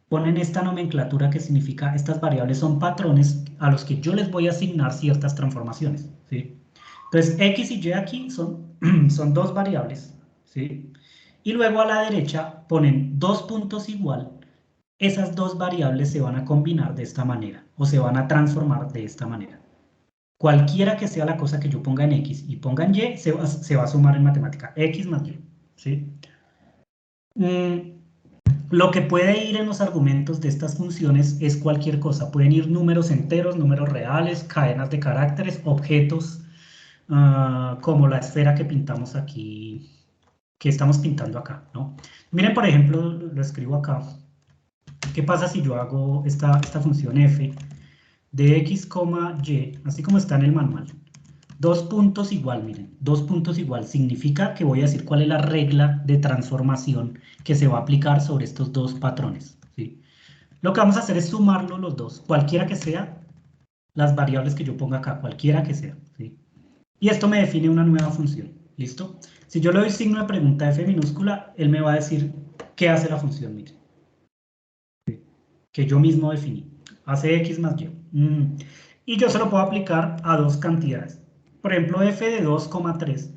ponen esta nomenclatura que significa estas variables son patrones a los que yo les voy a asignar ciertas transformaciones, ¿sí? Entonces X y Y aquí son dos variables, ¿sí? Y luego a la derecha ponen dos puntos igual, esas dos variables se van a combinar de esta manera o se van a transformar de esta manera. Cualquiera que sea la cosa que yo ponga en X y ponga en Y, se va a sumar en matemática, X más Y, ¿sí? Lo que puede ir en los argumentos de estas funciones es cualquier cosa. Pueden ir números enteros, números reales, cadenas de caracteres, objetos, como la esfera que pintamos aquí, que estamos pintando acá, ¿no? Miren, por ejemplo, lo escribo acá. ¿Qué pasa si yo hago esta función f de x, y, así como está en el manual? Dos puntos igual, miren, dos puntos igual significa que voy a decir cuál es la regla de transformación que se va a aplicar sobre estos dos patrones, ¿sí? Lo que vamos a hacer es sumarlos los dos, cualquiera que sea las variables que yo ponga acá, cualquiera que sea, ¿sí? Y esto me define una nueva función, ¿listo? Si yo le doy signo de pregunta f minúscula, él me va a decir qué hace la función, miren, ¿sí? Que yo mismo definí, hace x más y. Y yo se lo puedo aplicar a dos cantidades. Por ejemplo, f de 2,3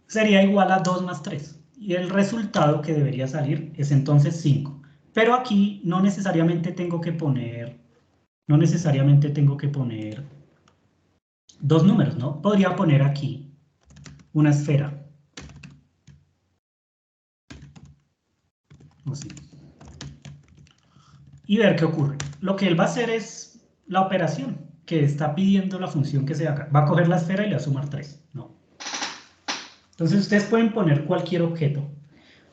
sería igual a 2 más 3. Y el resultado que debería salir es entonces 5. Pero aquí no necesariamente tengo que poner dos números, ¿no? Podría poner aquí una esfera. Así. Y ver qué ocurre. Lo que él va a hacer es la operación que está pidiendo la función que se haga. Va a coger la esfera y le va a sumar 3, ¿no? Entonces ustedes pueden poner cualquier objeto,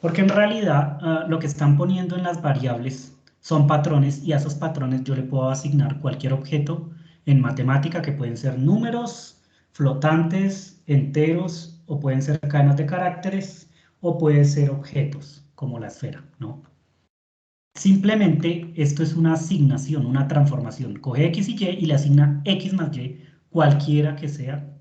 porque en realidad lo que están poniendo en las variables son patrones y a esos patrones yo le puedo asignar cualquier objeto en matemática que pueden ser números, flotantes, enteros o pueden ser cadenas de caracteres o pueden ser objetos como la esfera, ¿no? Simplemente esto es una asignación, una transformación. Coge X y Y y le asigna X más Y, cualquiera que sea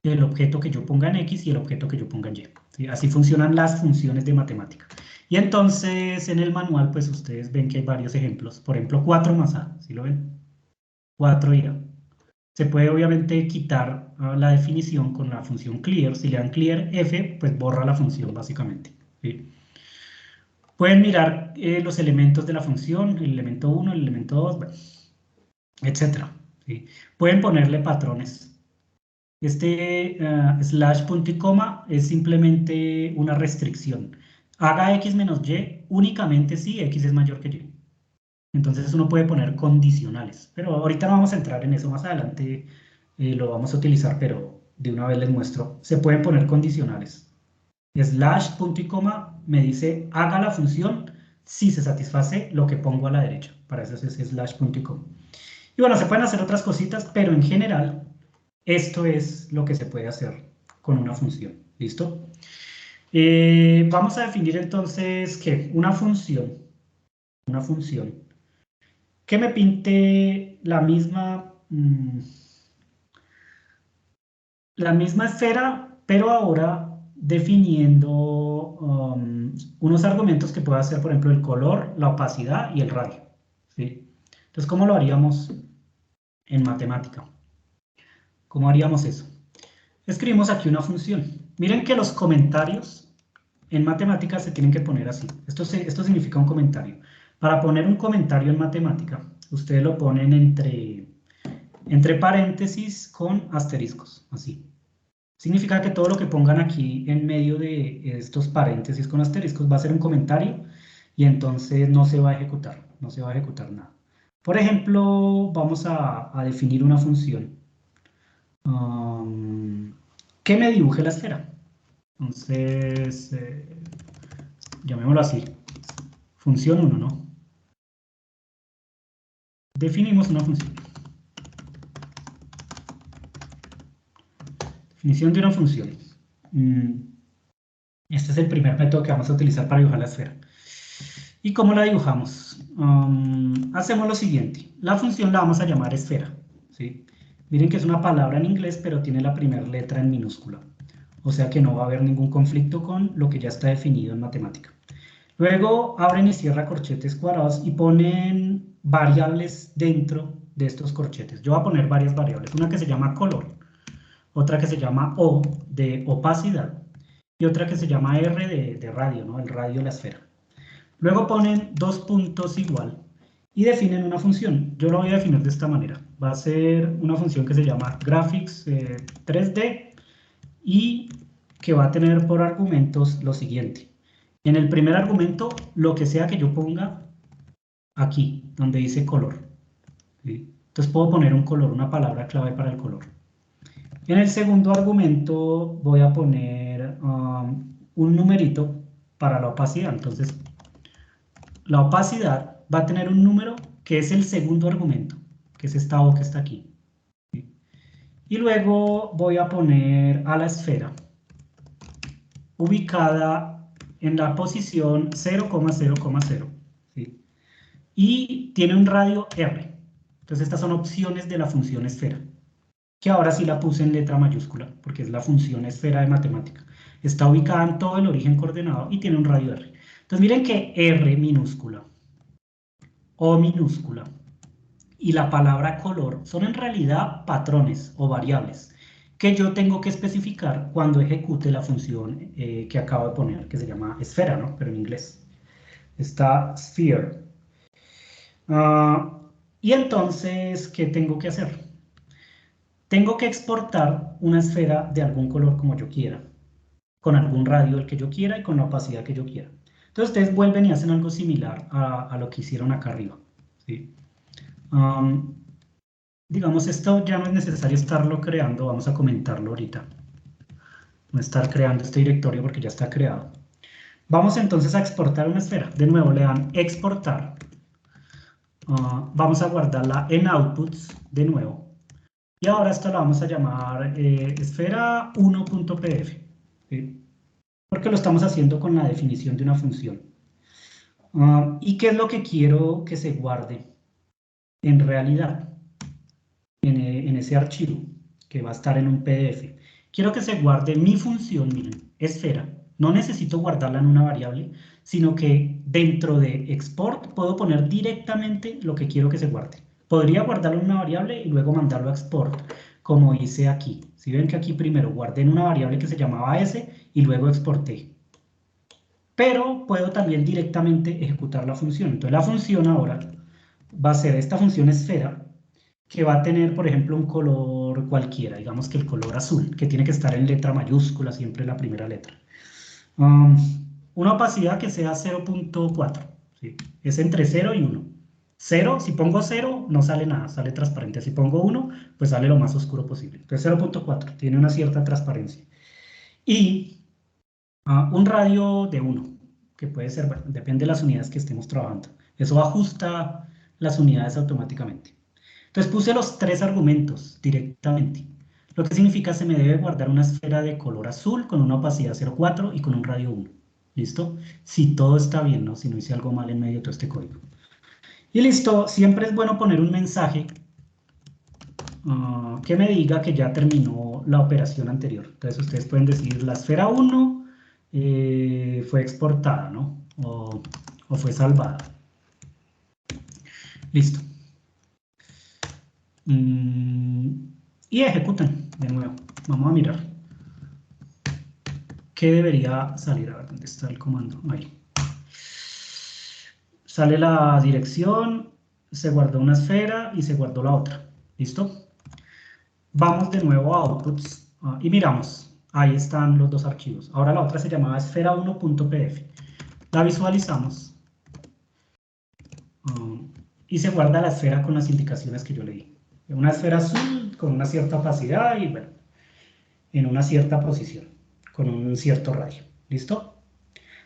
el objeto que yo ponga en X y el objeto que yo ponga en Y. ¿Sí? Así funcionan las funciones de matemática. Y entonces en el manual pues ustedes ven que hay varios ejemplos. Por ejemplo, 4 más A, ¿sí lo ven? 4 y A. Se puede obviamente quitar la definición con la función clear. Si le dan clear f, pues borra la función básicamente, ¿sí? Pueden mirar los elementos de la función, el elemento 1, el elemento 2, bueno, etcétera, ¿sí? Pueden ponerle patrones. Este slash punto y coma es simplemente una restricción. Haga x menos y únicamente si x es mayor que y. Entonces uno puede poner condicionales, pero ahorita no vamos a entrar en eso, más adelante lo vamos a utilizar, pero de una vez les muestro. Se pueden poner condicionales. Slash punto y coma me dice haga la función si se satisface lo que pongo a la derecha. Para eso es slash punto y coma. Y bueno, se pueden hacer otras cositas, pero en general esto es lo que se puede hacer con una función. ¿Listo? Vamos a definir entonces que una función que me pinte la misma esfera, pero ahora definiendo unos argumentos que pueda ser, por ejemplo, el color, la opacidad y el radio, ¿sí? Entonces, ¿cómo lo haríamos en matemática? ¿Cómo haríamos eso? Escribimos aquí una función. Miren que los comentarios en matemática se tienen que poner así. Esto significa un comentario. Para poner un comentario en matemática, ustedes lo ponen entre paréntesis con asteriscos, así. Significa que todo lo que pongan aquí en medio de estos paréntesis con asteriscos va a ser un comentario y entonces no se va a ejecutar, no se va a ejecutar nada. Por ejemplo, vamos a definir una función que me dibuje la esfera. Entonces, llamémoslo así, función 1, ¿no? Definimos una función. Definición de una función. Este es el primer método que vamos a utilizar para dibujar la esfera. ¿Y cómo la dibujamos? Hacemos lo siguiente. La función la vamos a llamar esfera, ¿sí? Miren que es una palabra en inglés, pero tiene la primera letra en minúscula. O sea que no va a haber ningún conflicto con lo que ya está definido en matemática. Luego abren y cierran corchetes cuadrados y ponen variables dentro de estos corchetes. Yo voy a poner varias variables. Una que se llama color, otra que se llama O de opacidad y otra que se llama R de radio, ¿no? El radio de la esfera. Luego ponen dos puntos igual y definen una función. Yo lo voy a definir de esta manera. Va a ser una función que se llama graphics 3D y que va a tener por argumentos lo siguiente. En el primer argumento, lo que sea que yo ponga aquí, donde dice color, ¿sí? Entonces puedo poner un color, una palabra clave para el color. En el segundo argumento voy a poner un numerito para la opacidad. Entonces, la opacidad va a tener un número que es el segundo argumento, que es esta O que está aquí, ¿sí? Y luego voy a poner a la esfera ubicada en la posición 0,0,0, ¿sí? Y tiene un radio R. Entonces estas son opciones de la función esfera, que ahora sí la puse en letra mayúscula, porque es la función esfera de matemática. Está ubicada en todo el origen coordenado y tiene un radio R. Entonces miren que R minúscula, O minúscula y la palabra color son en realidad patrones o variables que yo tengo que especificar cuando ejecute la función que acabo de poner, que se llama esfera, ¿no? Pero en inglés. Está sphere. Y entonces, ¿qué tengo que hacer? Tengo que exportar una esfera de algún color como yo quiera, con algún radio el que yo quiera y con la opacidad que yo quiera. Entonces ustedes vuelven y hacen algo similar a lo que hicieron acá arriba, ¿sí? Digamos, esto ya no es necesario estarlo creando, vamos a comentarlo ahorita. No estar creando este directorio porque ya está creado. Vamos entonces a exportar una esfera. De nuevo le dan exportar. Vamos a guardarla en outputs de nuevo. Y ahora esto la vamos a llamar esfera 1.pdf, ¿sí? Porque lo estamos haciendo con la definición de una función. ¿Y qué es lo que quiero que se guarde en realidad en ese archivo que va a estar en un PDF? Quiero que se guarde mi función, miren, esfera. No necesito guardarla en una variable, sino que dentro de export puedo poner directamente lo que quiero que se guarde. Podría guardarlo en una variable y luego mandarlo a export, como hice aquí. Si ven que aquí primero guardé en una variable que se llamaba s y luego exporté. Pero puedo también directamente ejecutar la función. Entonces la función ahora va a ser esta función esfera, que va a tener, por ejemplo, un color cualquiera, digamos que el color azul, que tiene que estar en letra mayúscula, siempre la primera letra. Una opacidad que sea 0.4, ¿sí? Es entre 0 y 1. 0, si pongo 0, no sale nada, sale transparente. Si pongo 1, pues sale lo más oscuro posible. Entonces 0.4 tiene una cierta transparencia. Y un radio de 1, que puede ser, bueno, depende de las unidades que estemos trabajando. Eso ajusta las unidades automáticamente. Entonces puse los 3 argumentos directamente. Lo que significa se me debe guardar una esfera de color azul con una opacidad 0.4 y con un radio 1. ¿Listo? Si todo está bien, ¿no? Si no hice algo mal en medio de todo este código. Y listo, siempre es bueno poner un mensaje que me diga que ya terminó la operación anterior. Entonces ustedes pueden decir la esfera 1 fue exportada, ¿no? O fue salvada. Listo. Y ejecuten de nuevo. Vamos a mirar. ¿Qué debería salir? A ver, ¿dónde está el comando? Ahí. Sale la dirección, se guardó una esfera y se guardó la otra. ¿Listo? Vamos de nuevo a outputs y miramos. Ahí están los dos archivos. Ahora la otra se llamaba esfera1.pdf. La visualizamos. Y se guarda la esfera con las indicaciones que yo le di. Una esfera azul con una cierta opacidad y bueno, en una cierta posición, con un cierto radio. ¿Listo?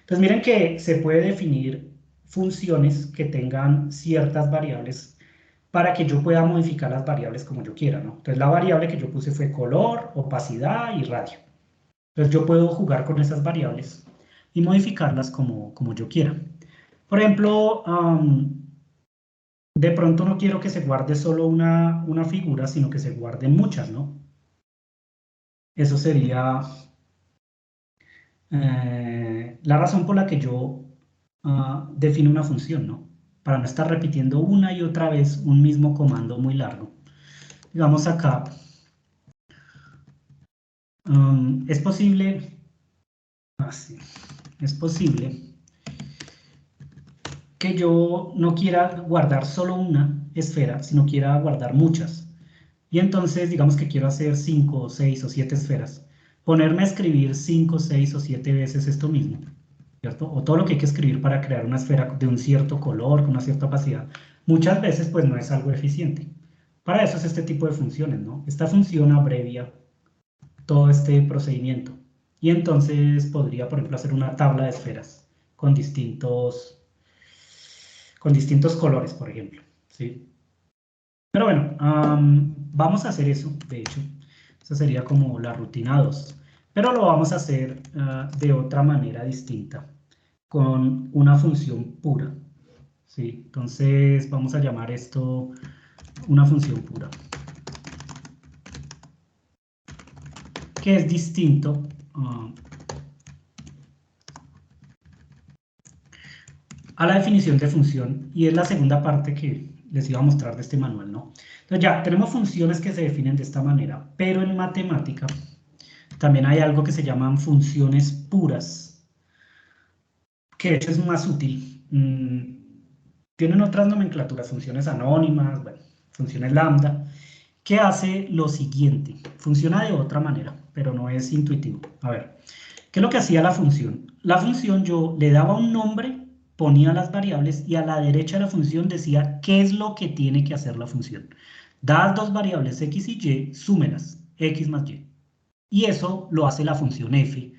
Entonces miren que se puede definir funciones que tengan ciertas variables para que yo pueda modificar las variables como yo quiera, ¿no? Entonces la variable que yo puse fue color, opacidad y radio. Entonces yo puedo jugar con esas variables y modificarlas como yo quiera. Por ejemplo, de pronto no quiero que se guarde solo una figura, sino que se guarden muchas, ¿no? Eso sería la razón por la que yo defino una función, ¿no? Para no estar repitiendo una y otra vez un mismo comando muy largo. Digamos acá, es posible, es posible que yo no quiera guardar solo una esfera, sino quiera guardar muchas. Y entonces, digamos que quiero hacer 5, 6 o 7 esferas. Ponerme a escribir 5, 6 o 7 veces esto mismo, ¿cierto? O todo lo que hay que escribir para crear una esfera de un cierto color, con una cierta opacidad, muchas veces pues no es algo eficiente. Para eso es este tipo de funciones, ¿no? Esta función abrevia todo este procedimiento. Y entonces podría, por ejemplo, hacer una tabla de esferas con distintos colores, por ejemplo, ¿sí? Pero bueno, vamos a hacer eso, de hecho. Esa sería como la rutina 2. Pero lo vamos a hacer de otra manera distinta, con una función pura, ¿sí? Entonces vamos a llamar esto una función pura, que es distinto a la definición de función, y es la segunda parte que les iba a mostrar de este manual, ¿no? Entonces ya tenemos funciones que se definen de esta manera, pero en matemática también hay algo que se llaman funciones puras, que de hecho es más útil. Tienen otras nomenclaturas, funciones anónimas, bueno, funciones lambda, que hace lo siguiente. Funciona de otra manera, pero no es intuitivo. A ver, ¿qué es lo que hacía la función? La función yo le daba un nombre, ponía las variables y a la derecha de la función decía qué es lo que tiene que hacer la función. Dadas dos variables x y y, súmelas, x más y. Y eso lo hace la función f.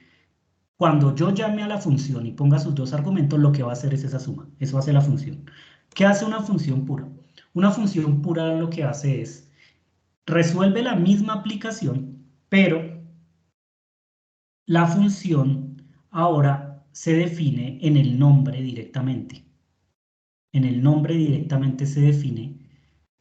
Cuando yo llame a la función y ponga sus dos argumentos, lo que va a hacer es esa suma. Eso hace la función. ¿Qué hace una función pura? Una función pura lo que hace es resuelve la misma aplicación, pero la función ahora se define en el nombre directamente. En el nombre directamente se define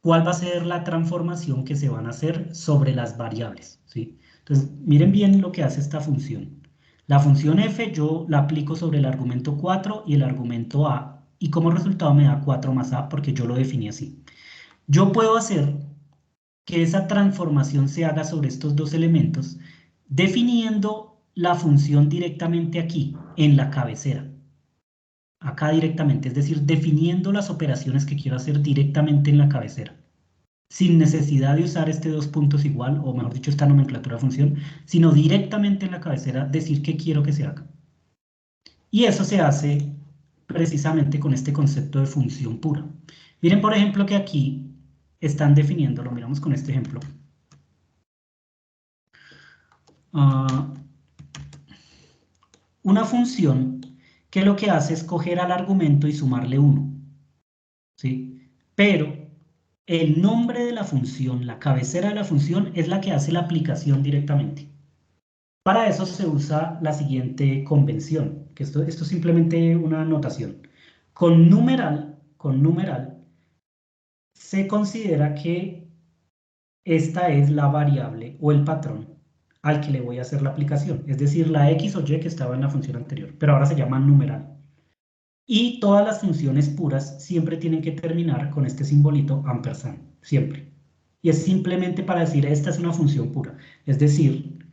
cuál va a ser la transformación que se van a hacer sobre las variables, ¿sí? Entonces, miren bien lo que hace esta función. La función f yo la aplico sobre el argumento 4 y el argumento a, y como resultado me da 4 más a porque yo lo definí así. yo puedo hacer que esa transformación se haga sobre estos dos elementos, definiendo la función directamente aquí, en la cabecera. Acá directamente, es decir, definiendo las operaciones que quiero hacer directamente en la cabecera, sin necesidad de usar este dos puntos igual, o mejor dicho, esta nomenclatura de función, sino directamente en la cabecera decir qué quiero que se haga. Y eso se hace precisamente con este concepto de función pura. Miren, por ejemplo, que aquí están definiendo, lo miramos con este ejemplo. Una función que lo que hace es coger al argumento y sumarle 1. ¿Sí? Pero el nombre de la función, la cabecera de la función, es la que hace la aplicación directamente. Para eso se usa la siguiente convención, que esto es simplemente una notación. Con numeral, se considera que esta es la variable o el patrón al que le voy a hacer la aplicación, es decir, la x o y que estaba en la función anterior, pero ahora se llama numeral. Y todas las funciones puras siempre tienen que terminar con este simbolito ampersand, siempre. Y es simplemente para decir, esta es una función pura. Es decir,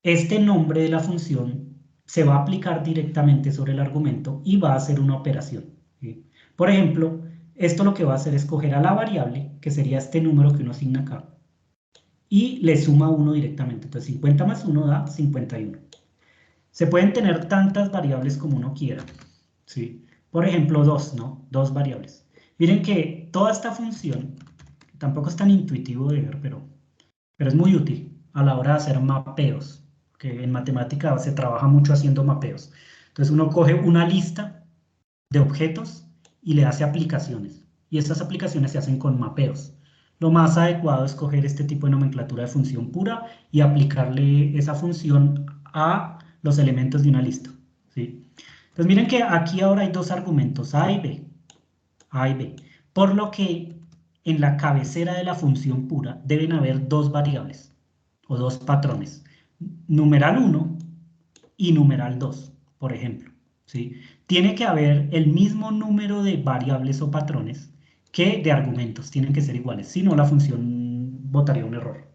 este nombre de la función se va a aplicar directamente sobre el argumento y va a hacer una operación. ¿Sí? Por ejemplo, esto lo que va a hacer es coger a la variable, que sería este número que uno asigna acá, y le suma 1 directamente. Entonces 50 más 1 da 51. Se pueden tener tantas variables como uno quiera. ¿Sí? Por ejemplo, 2, ¿no? 2 variables. Miren que toda esta función, tampoco es tan intuitivo de ver, pero es muy útil a la hora de hacer mapeos, que en matemática se trabaja mucho haciendo mapeos. Entonces uno coge una lista de objetos y le hace aplicaciones. Y estas aplicaciones se hacen con mapeos. Lo más adecuado es coger este tipo de nomenclatura de función pura y aplicarle esa función a los elementos de una lista. ¿Sí? Entonces miren que aquí ahora hay dos argumentos, A y B. A y B. Por lo que en la cabecera de la función pura deben haber dos variables o dos patrones. Numeral 1 y numeral 2, por ejemplo. ¿Sí? Tiene que haber el mismo número de variables o patrones que de argumentos. Tienen que ser iguales. Si no, la función botaría un error.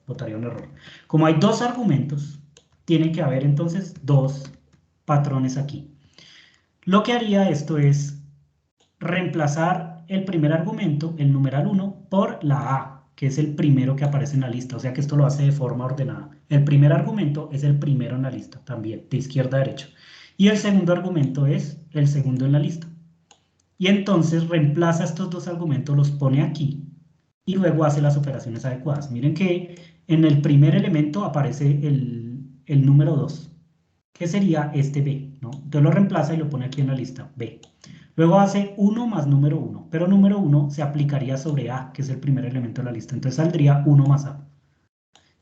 Como hay dos argumentos, tiene que haber entonces dos patrones aquí. Lo que haría esto es reemplazar el primer argumento, el numeral 1, por la A, que es el primero que aparece en la lista. O sea que esto lo hace de forma ordenada. El primer argumento es el primero en la lista, también, de izquierda a derecha. Y el segundo argumento es el segundo en la lista. Y entonces reemplaza estos dos argumentos, los pone aquí, y luego hace las operaciones adecuadas. Miren que en el primer elemento aparece el número 2, que sería este B, ¿no? Entonces lo reemplaza y lo pone aquí en la lista, B. Luego hace 1 más número 1, pero número 1 se aplicaría sobre A, que es el primer elemento de la lista. Entonces saldría 1 más A.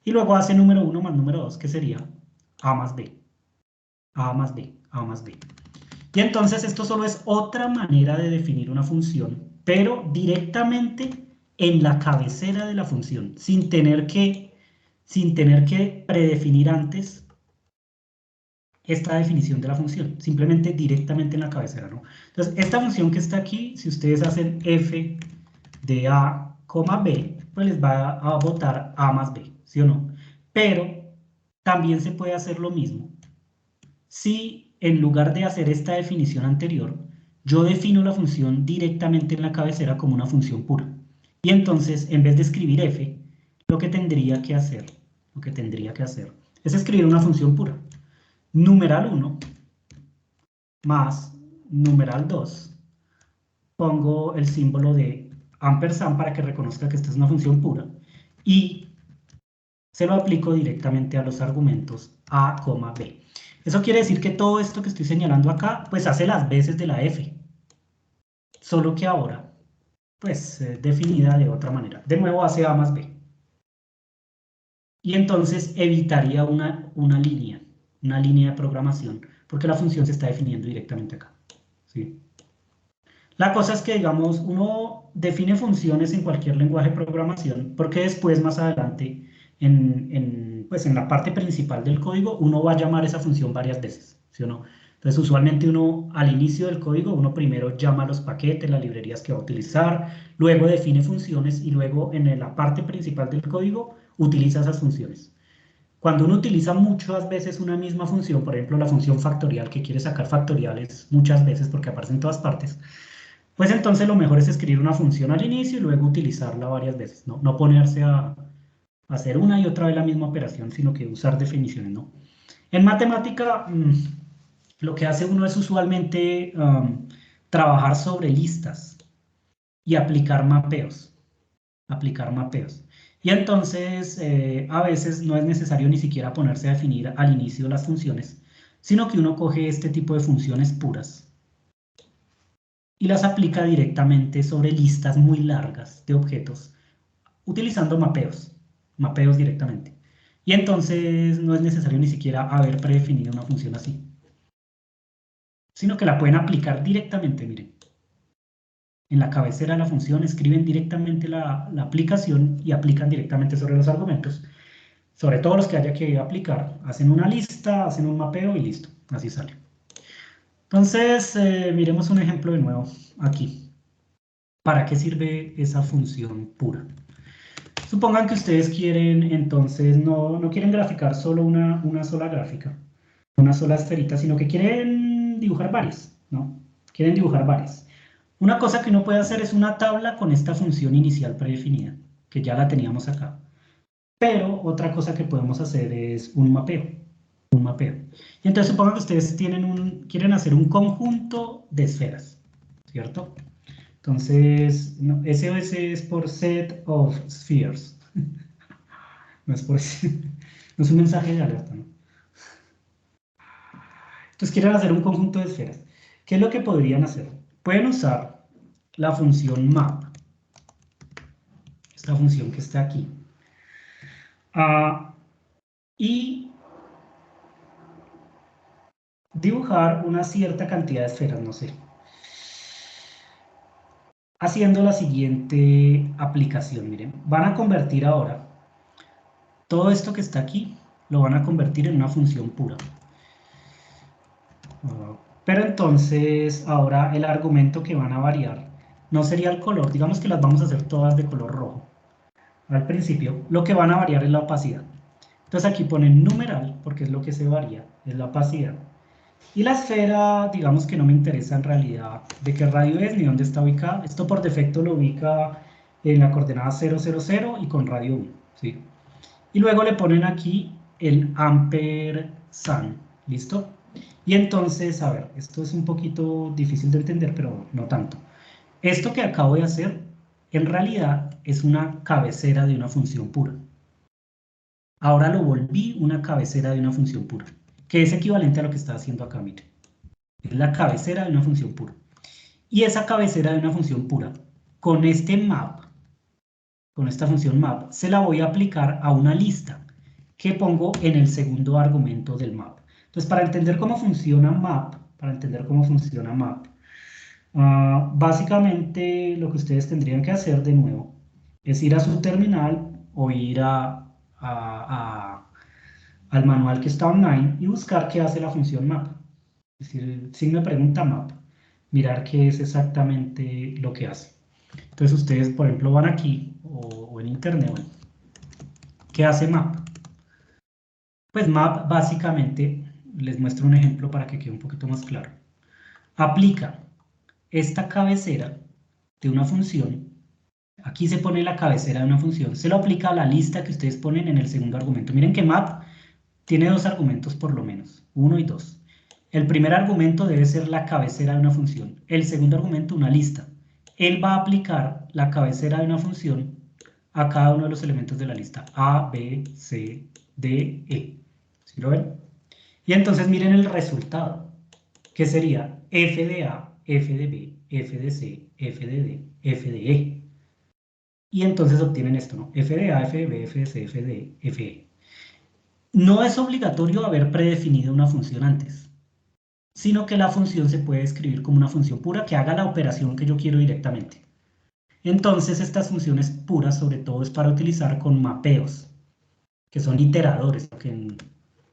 Y luego hace número 1 más número 2, que sería A más B. A más B, A más B. Y entonces esto solo es otra manera de definir una función, pero directamente en la cabecera de la función, sin tener que predefinir antes esta definición de la función, simplemente directamente en la cabecera, ¿no? Entonces, esta función que está aquí, si ustedes hacen f de a, b, pues les va a botar a más b, ¿sí o no? Pero también se puede hacer lo mismo si en lugar de hacer esta definición anterior, yo defino la función directamente en la cabecera como una función pura. Y entonces, en vez de escribir f, lo que tendría que hacer es escribir una función pura. Numeral 1 más numeral 2, pongo el símbolo de ampersand para que reconozca que esta es una función pura y se lo aplico directamente a los argumentos a, b. Eso quiere decir que todo esto que estoy señalando acá, pues hace las veces de la f, solo que ahora, pues definida de otra manera. De nuevo hace a más b. Y entonces evitaría una línea de programación, porque la función se está definiendo directamente acá. ¿Sí? La cosa es que, digamos, uno define funciones en cualquier lenguaje de programación, porque después, más adelante, pues en la parte principal del código, uno va a llamar esa función varias veces, ¿sí o no? Entonces, usualmente uno, al inicio del código, uno primero llama a los paquetes, las librerías que va a utilizar, luego define funciones y luego en la parte principal del código utiliza esas funciones. Cuando uno utiliza muchas veces una misma función, por ejemplo, la función factorial que quiere sacar factoriales muchas veces porque aparece en todas partes, pues entonces lo mejor es escribir una función al inicio y luego utilizarla varias veces, ¿no? No ponerse a hacer una y otra vez la misma operación, sino que usar definiciones, ¿no? En matemática, lo que hace uno es usualmente trabajar sobre listas y aplicar mapeos. Y entonces, a veces no es necesario ni siquiera ponerse a definir al inicio las funciones, sino que uno coge este tipo de funciones puras y las aplica directamente sobre listas muy largas de objetos, utilizando mapeos directamente. Y entonces no es necesario ni siquiera haber predefinido una función así, sino que la pueden aplicar directamente, miren. En la cabecera de la función escriben directamente la aplicación y aplican directamente sobre los argumentos. Sobre todos los que haya que aplicar, hacen una lista, hacen un mapeo y listo, así sale. Entonces, miremos un ejemplo de nuevo aquí. ¿Para qué sirve esa función pura? Supongan que ustedes quieren, entonces, no quieren graficar solo una sola gráfica, una sola esferita, sino que quieren dibujar varias, ¿no? Quieren dibujar varias. Una cosa que uno puede hacer es una tabla con esta función inicial predefinida, que ya la teníamos acá. Pero otra cosa que podemos hacer es un mapeo. Y entonces supongan que ustedes quieren hacer un conjunto de esferas, ¿cierto? Entonces, no, SOS es por set of spheres. No es por no es un mensaje de alerta, ¿no? Entonces quieren hacer un conjunto de esferas. ¿Qué es lo que podrían hacer? Pueden usar la función map, esta función que está aquí, y dibujar una cierta cantidad de esferas, no sé, haciendo la siguiente aplicación. Miren, van a convertir ahora todo esto que está aquí, lo van a convertir en una función pura. Pero entonces ahora el argumento que van a variar no sería el color, digamos que las vamos a hacer todas de color rojo. Al principio lo que van a variar es la opacidad. Entonces aquí ponen numeral porque es lo que se varía, es la opacidad. Y la esfera, digamos que no me interesa en realidad de qué radio es ni dónde está ubicada. Esto por defecto lo ubica en la coordenada 0, 0, 0 y con radio 1, ¿sí? Y luego le ponen aquí el ampersand, ¿listo? Y entonces, a ver, esto es un poquito difícil de entender, pero no tanto. Esto que acabo de hacer, en realidad, es una cabecera de una función pura. Ahora lo volví una cabecera de una función pura, que es equivalente a lo que está haciendo acá, mire. Es la cabecera de una función pura. Y esa cabecera de una función pura, con este map, con esta función map, se la voy a aplicar a una lista que pongo en el segundo argumento del map. Entonces, para entender cómo funciona map, básicamente lo que ustedes tendrían que hacer de nuevo es ir a su terminal o ir al manual que está online y buscar qué hace la función map. Es decir, signo de pregunta map. Mirar qué es exactamente lo que hace. Entonces ustedes, por ejemplo, van aquí o en internet, bueno, ¿qué hace map? Pues map básicamente, les muestro un ejemplo para que quede un poquito más claro. Aplica esta cabecera de una función, aquí se pone la cabecera de una función, se lo aplica a la lista que ustedes ponen en el segundo argumento. Miren que map tiene dos argumentos por lo menos, 1 y 2. El primer argumento debe ser la cabecera de una función, el segundo argumento una lista. Él va a aplicar la cabecera de una función a cada uno de los elementos de la lista, A, B, C, D, E. ¿Sí lo ven? Y entonces miren el resultado, que sería f de A, f de B, f de C, f de D, f de E. Y entonces obtienen esto, ¿no? F de A, f de B, f de C, f de E, f de E. No es obligatorio haber predefinido una función antes, sino que la función se puede escribir como una función pura que haga la operación que yo quiero directamente. Entonces estas funciones puras sobre todo es para utilizar con mapeos, que son iteradores, que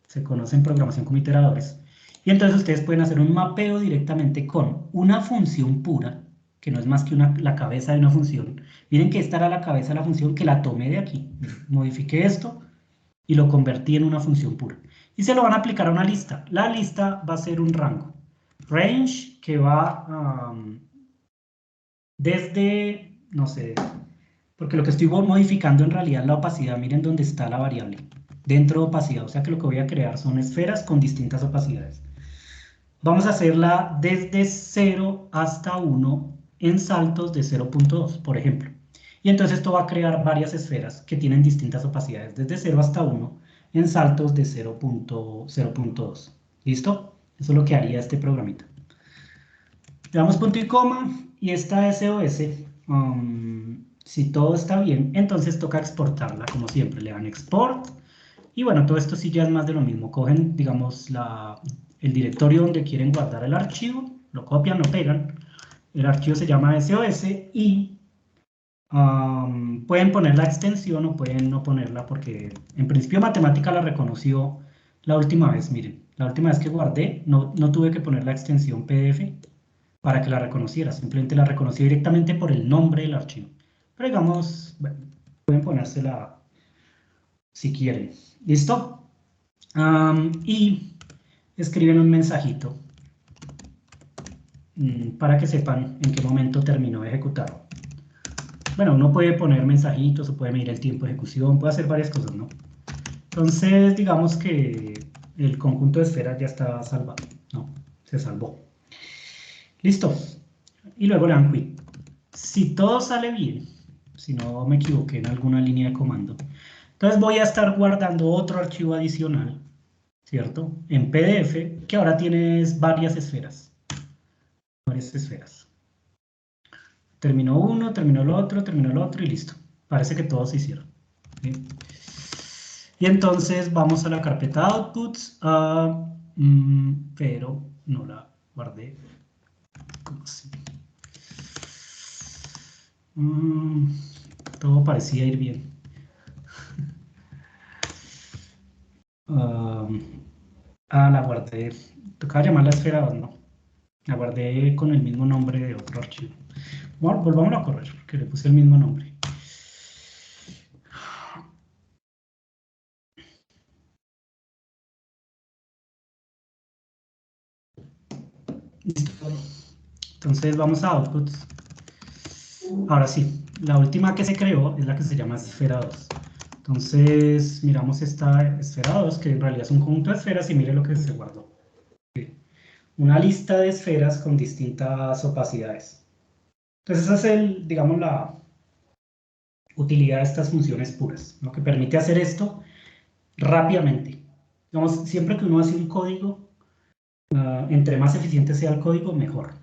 se conoce en programación como iteradores. Y entonces ustedes pueden hacer un mapeo directamente con una función pura, que no es más que la cabeza de una función. Miren que esta era la cabeza de la función que la tomé de aquí. Modifiqué esto y lo convertí en una función pura. Y se lo van a aplicar a una lista. La lista va a ser un rango. Range que va desde, no sé, porque lo que estoy modificando en realidad es la opacidad. Miren dónde está la variable. Dentro de opacidad. O sea que lo que voy a crear son esferas con distintas opacidades. Vamos a hacerla desde 0 hasta 1 en saltos de 0.2, por ejemplo. Y entonces esto va a crear varias esferas que tienen distintas opacidades, desde 0 hasta 1 en saltos de 0.2. ¿Listo? Eso es lo que haría este programita. Le damos punto y coma, y esta SOS, si todo está bien, entonces toca exportarla, como siempre. Le dan export, y bueno, todo esto sí ya es más de lo mismo. Cogen, digamos, el directorio donde quieren guardar el archivo, lo copian, lo pegan, el archivo se llama SOS, y pueden poner la extensión o pueden no ponerla, porque en principio Matemática la reconoció la última vez. Miren, la última vez que guardé no tuve que poner la extensión PDF para que la reconociera, simplemente la reconoció directamente por el nombre del archivo. Pero digamos, bueno, pueden ponérsela si quieren. ¿Listo? Y escriben un mensajito para que sepan en qué momento terminó de ejecutar. Bueno, uno puede poner mensajitos o puede medir el tiempo de ejecución, puede hacer varias cosas, ¿no? Entonces, digamos que el conjunto de esferas ya está salvado, ¿no? Se salvó. Listo. Y luego le dan quit. Si todo sale bien, si no me equivoqué en alguna línea de comando, entonces voy a estar guardando otro archivo adicional, ¿cierto? En PDF, que ahora tienes varias esferas. Varias esferas. Terminó uno, terminó el otro y listo. Parece que todos se hicieron. ¿Sí? Y entonces vamos a la carpeta outputs, pero no la guardé. ¿Cómo así? Todo parecía ir bien. La guardé. Tocaba llamarla esfera 2, no. La guardé con el mismo nombre de otro archivo. Bueno, volvamos a correr, porque le puse el mismo nombre. Listo. Entonces vamos a outputs. Ahora sí, la última que se creó es la que se llama esfera 2. Entonces miramos esta esfera 2, que en realidad es un conjunto de esferas, y mire lo que se guardó. Una lista de esferas con distintas opacidades. Entonces esa es digamos, la utilidad de estas funciones puras, lo que permite hacer esto rápidamente. Digamos, siempre que uno hace un código, entre más eficiente sea el código, mejor.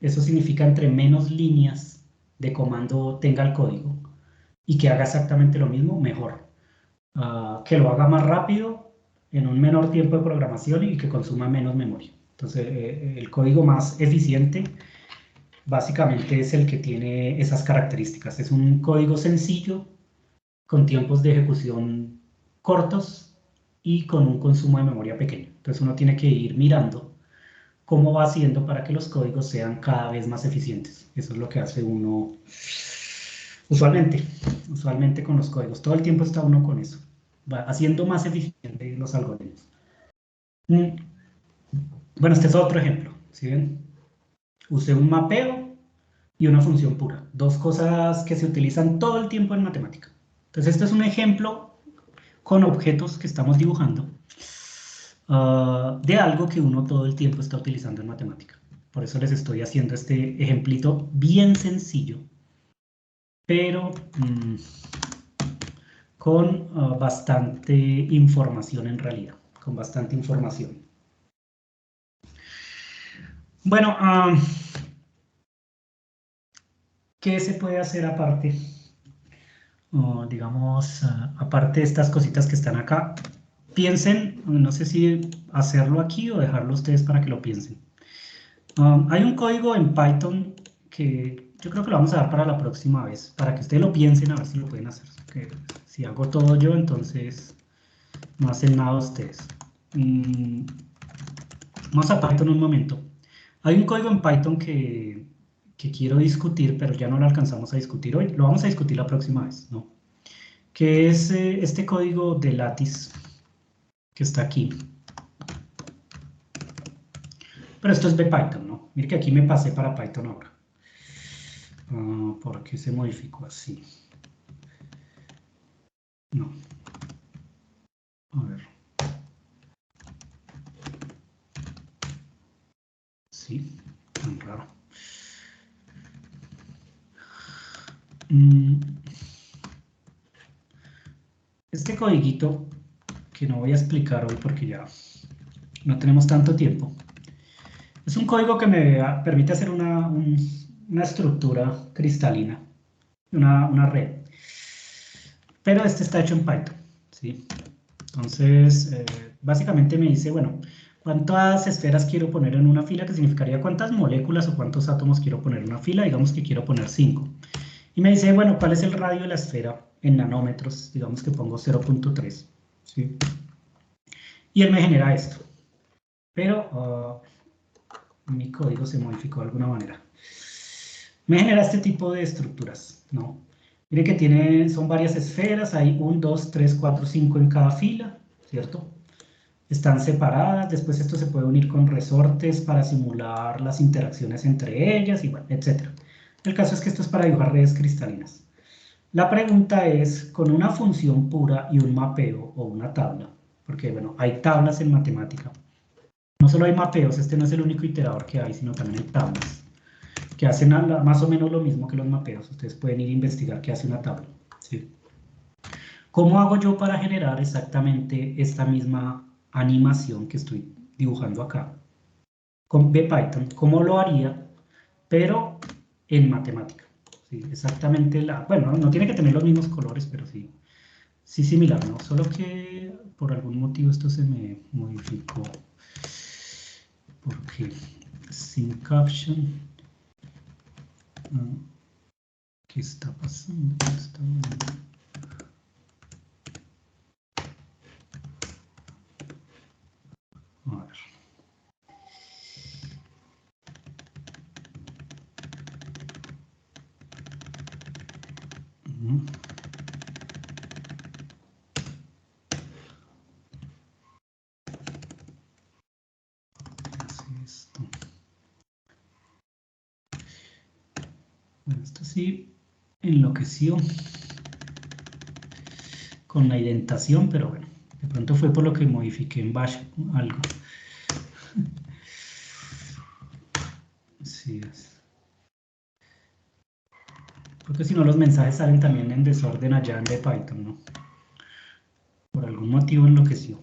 Eso significa entre menos líneas de comando tenga el código y que haga exactamente lo mismo, mejor. Que lo haga más rápido, en un menor tiempo de programación y que consuma menos memoria. Entonces, el código más eficiente básicamente es el que tiene esas características. Es un código sencillo, con tiempos de ejecución cortos y con un consumo de memoria pequeño. Entonces uno tiene que ir mirando cómo va haciendo para que los códigos sean cada vez más eficientes. Eso es lo que hace uno usualmente con los códigos. Todo el tiempo está uno con eso. Va haciendo más eficientes los algoritmos. Bueno, este es otro ejemplo. ¿Sí ven? Usé un mapeo y una función pura. Dos cosas que se utilizan todo el tiempo en matemática. Entonces este es un ejemplo con objetos que estamos dibujando de algo que uno todo el tiempo está utilizando en matemática. Por eso les estoy haciendo este ejemplito bien sencillo, pero con bastante información en realidad, con bastante información. Bueno, ¿qué se puede hacer aparte? Digamos, aparte de estas cositas que están acá, piensen, no sé si hacerlo aquí o dejarlo ustedes para que lo piensen. Hay un código en Python que yo creo que lo vamos a dar para la próxima vez, para que ustedes lo piensen a ver si lo pueden hacer. Que si hago todo yo, entonces no hacen nada ustedes. Vamos a Python un momento. Hay un código en Python que quiero discutir, pero ya no lo alcanzamos a discutir hoy. Lo vamos a discutir la próxima vez, ¿no? Que es este código de Lattice que está aquí. Pero esto es de Python, ¿no? Mire que aquí me pasé para Python ahora. ¿Por qué se modificó así? No. A ver. Sí, tan raro. Este codiguito, que no voy a explicar hoy porque ya no tenemos tanto tiempo, es un código que me permite hacer una estructura cristalina, una red. Pero este está hecho en Python, ¿sí? Entonces, básicamente me dice, bueno, ¿cuántas esferas quiero poner en una fila? Que significaría cuántas moléculas o cuántos átomos quiero poner en una fila. Digamos que quiero poner 5. Y me dice, bueno, ¿cuál es el radio de la esfera en nanómetros? Digamos que pongo 0.3, ¿sí? Y él me genera esto. Pero mi código se modificó de alguna manera. Me genera este tipo de estructuras, ¿no? Miren que son varias esferas, hay 1, 2, 3, 4, 5 en cada fila, ¿cierto? Están separadas, después esto se puede unir con resortes para simular las interacciones entre ellas, y bueno, etc. El caso es que esto es para dibujar redes cristalinas. La pregunta es, con una función pura y un mapeo o una tabla, porque bueno, hay tablas en matemática. No solo hay mapeos, este no es el único iterador que hay, sino también hay tablas que hacen más o menos lo mismo que los mapeos. Ustedes pueden ir a investigar qué hace una tabla, ¿sí? ¿Cómo hago yo para generar exactamente esta misma animación que estoy dibujando acá? Con Python, ¿cómo lo haría? Pero en matemática, ¿sí? Exactamente bueno, no tiene que tener los mismos colores, pero sí similar, ¿no? Solo que por algún motivo esto se me modificó. Porque sin caption... ¿Qué está pasando? A ver. ¿Qué hace esto? Bueno, esto sí enloqueció con la indentación, pero bueno, de pronto fue por lo que modifiqué en Bash algo. Sí es. Porque si no los mensajes salen también en desorden allá en de Python, ¿no? Por algún motivo enloqueció.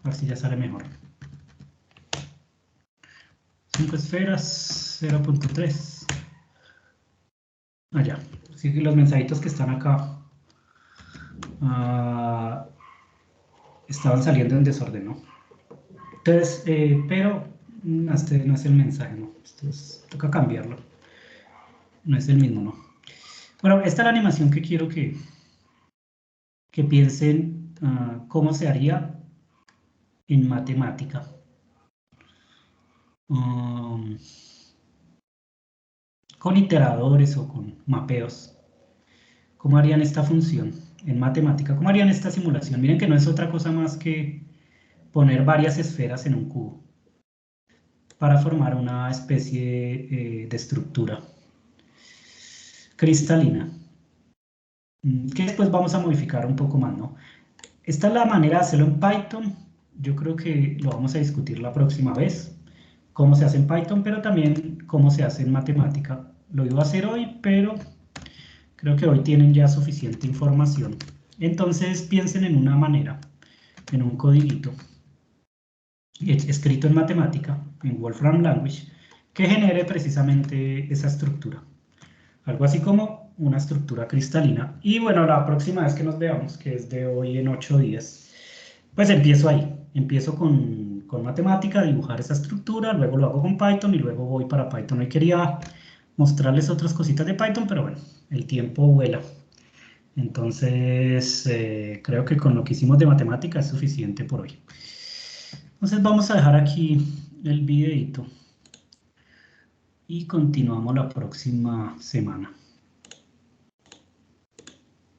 A ver si ya sale mejor. 5 esferas, 0.3. Allá. Así que los mensajitos que están acá estaban saliendo en desorden, ¿no? Entonces, pero este no es el mensaje, ¿no? Toca cambiarlo. No es el mismo, ¿no? Bueno, esta es la animación que quiero que piensen cómo se haría en matemática. Con iteradores o con mapeos. ¿Cómo harían esta función en matemática? ¿Cómo harían esta simulación? Miren que no es otra cosa más que poner varias esferas en un cubo para formar una especie de estructura cristalina, que después vamos a modificar un poco más, ¿no? Esta es la manera de hacerlo en Python. Yo creo que lo vamos a discutir la próxima vez, cómo se hace en Python, pero también cómo se hace en matemática. Lo iba a hacer hoy, pero creo que hoy tienen ya suficiente información. Entonces piensen en una manera, en un codiguito escrito en matemática, en Wolfram Language, que genere precisamente esa estructura. Algo así como una estructura cristalina. Y bueno, la próxima vez que nos veamos, que es de hoy en 8 días, pues empiezo ahí. Empiezo con matemática, dibujar esa estructura, luego lo hago con Python y luego voy para Python. Hoy quería mostrarles otras cositas de Python, pero bueno, el tiempo vuela. Entonces, creo que con lo que hicimos de matemática es suficiente por hoy. Entonces vamos a dejar aquí el videito y continuamos la próxima semana.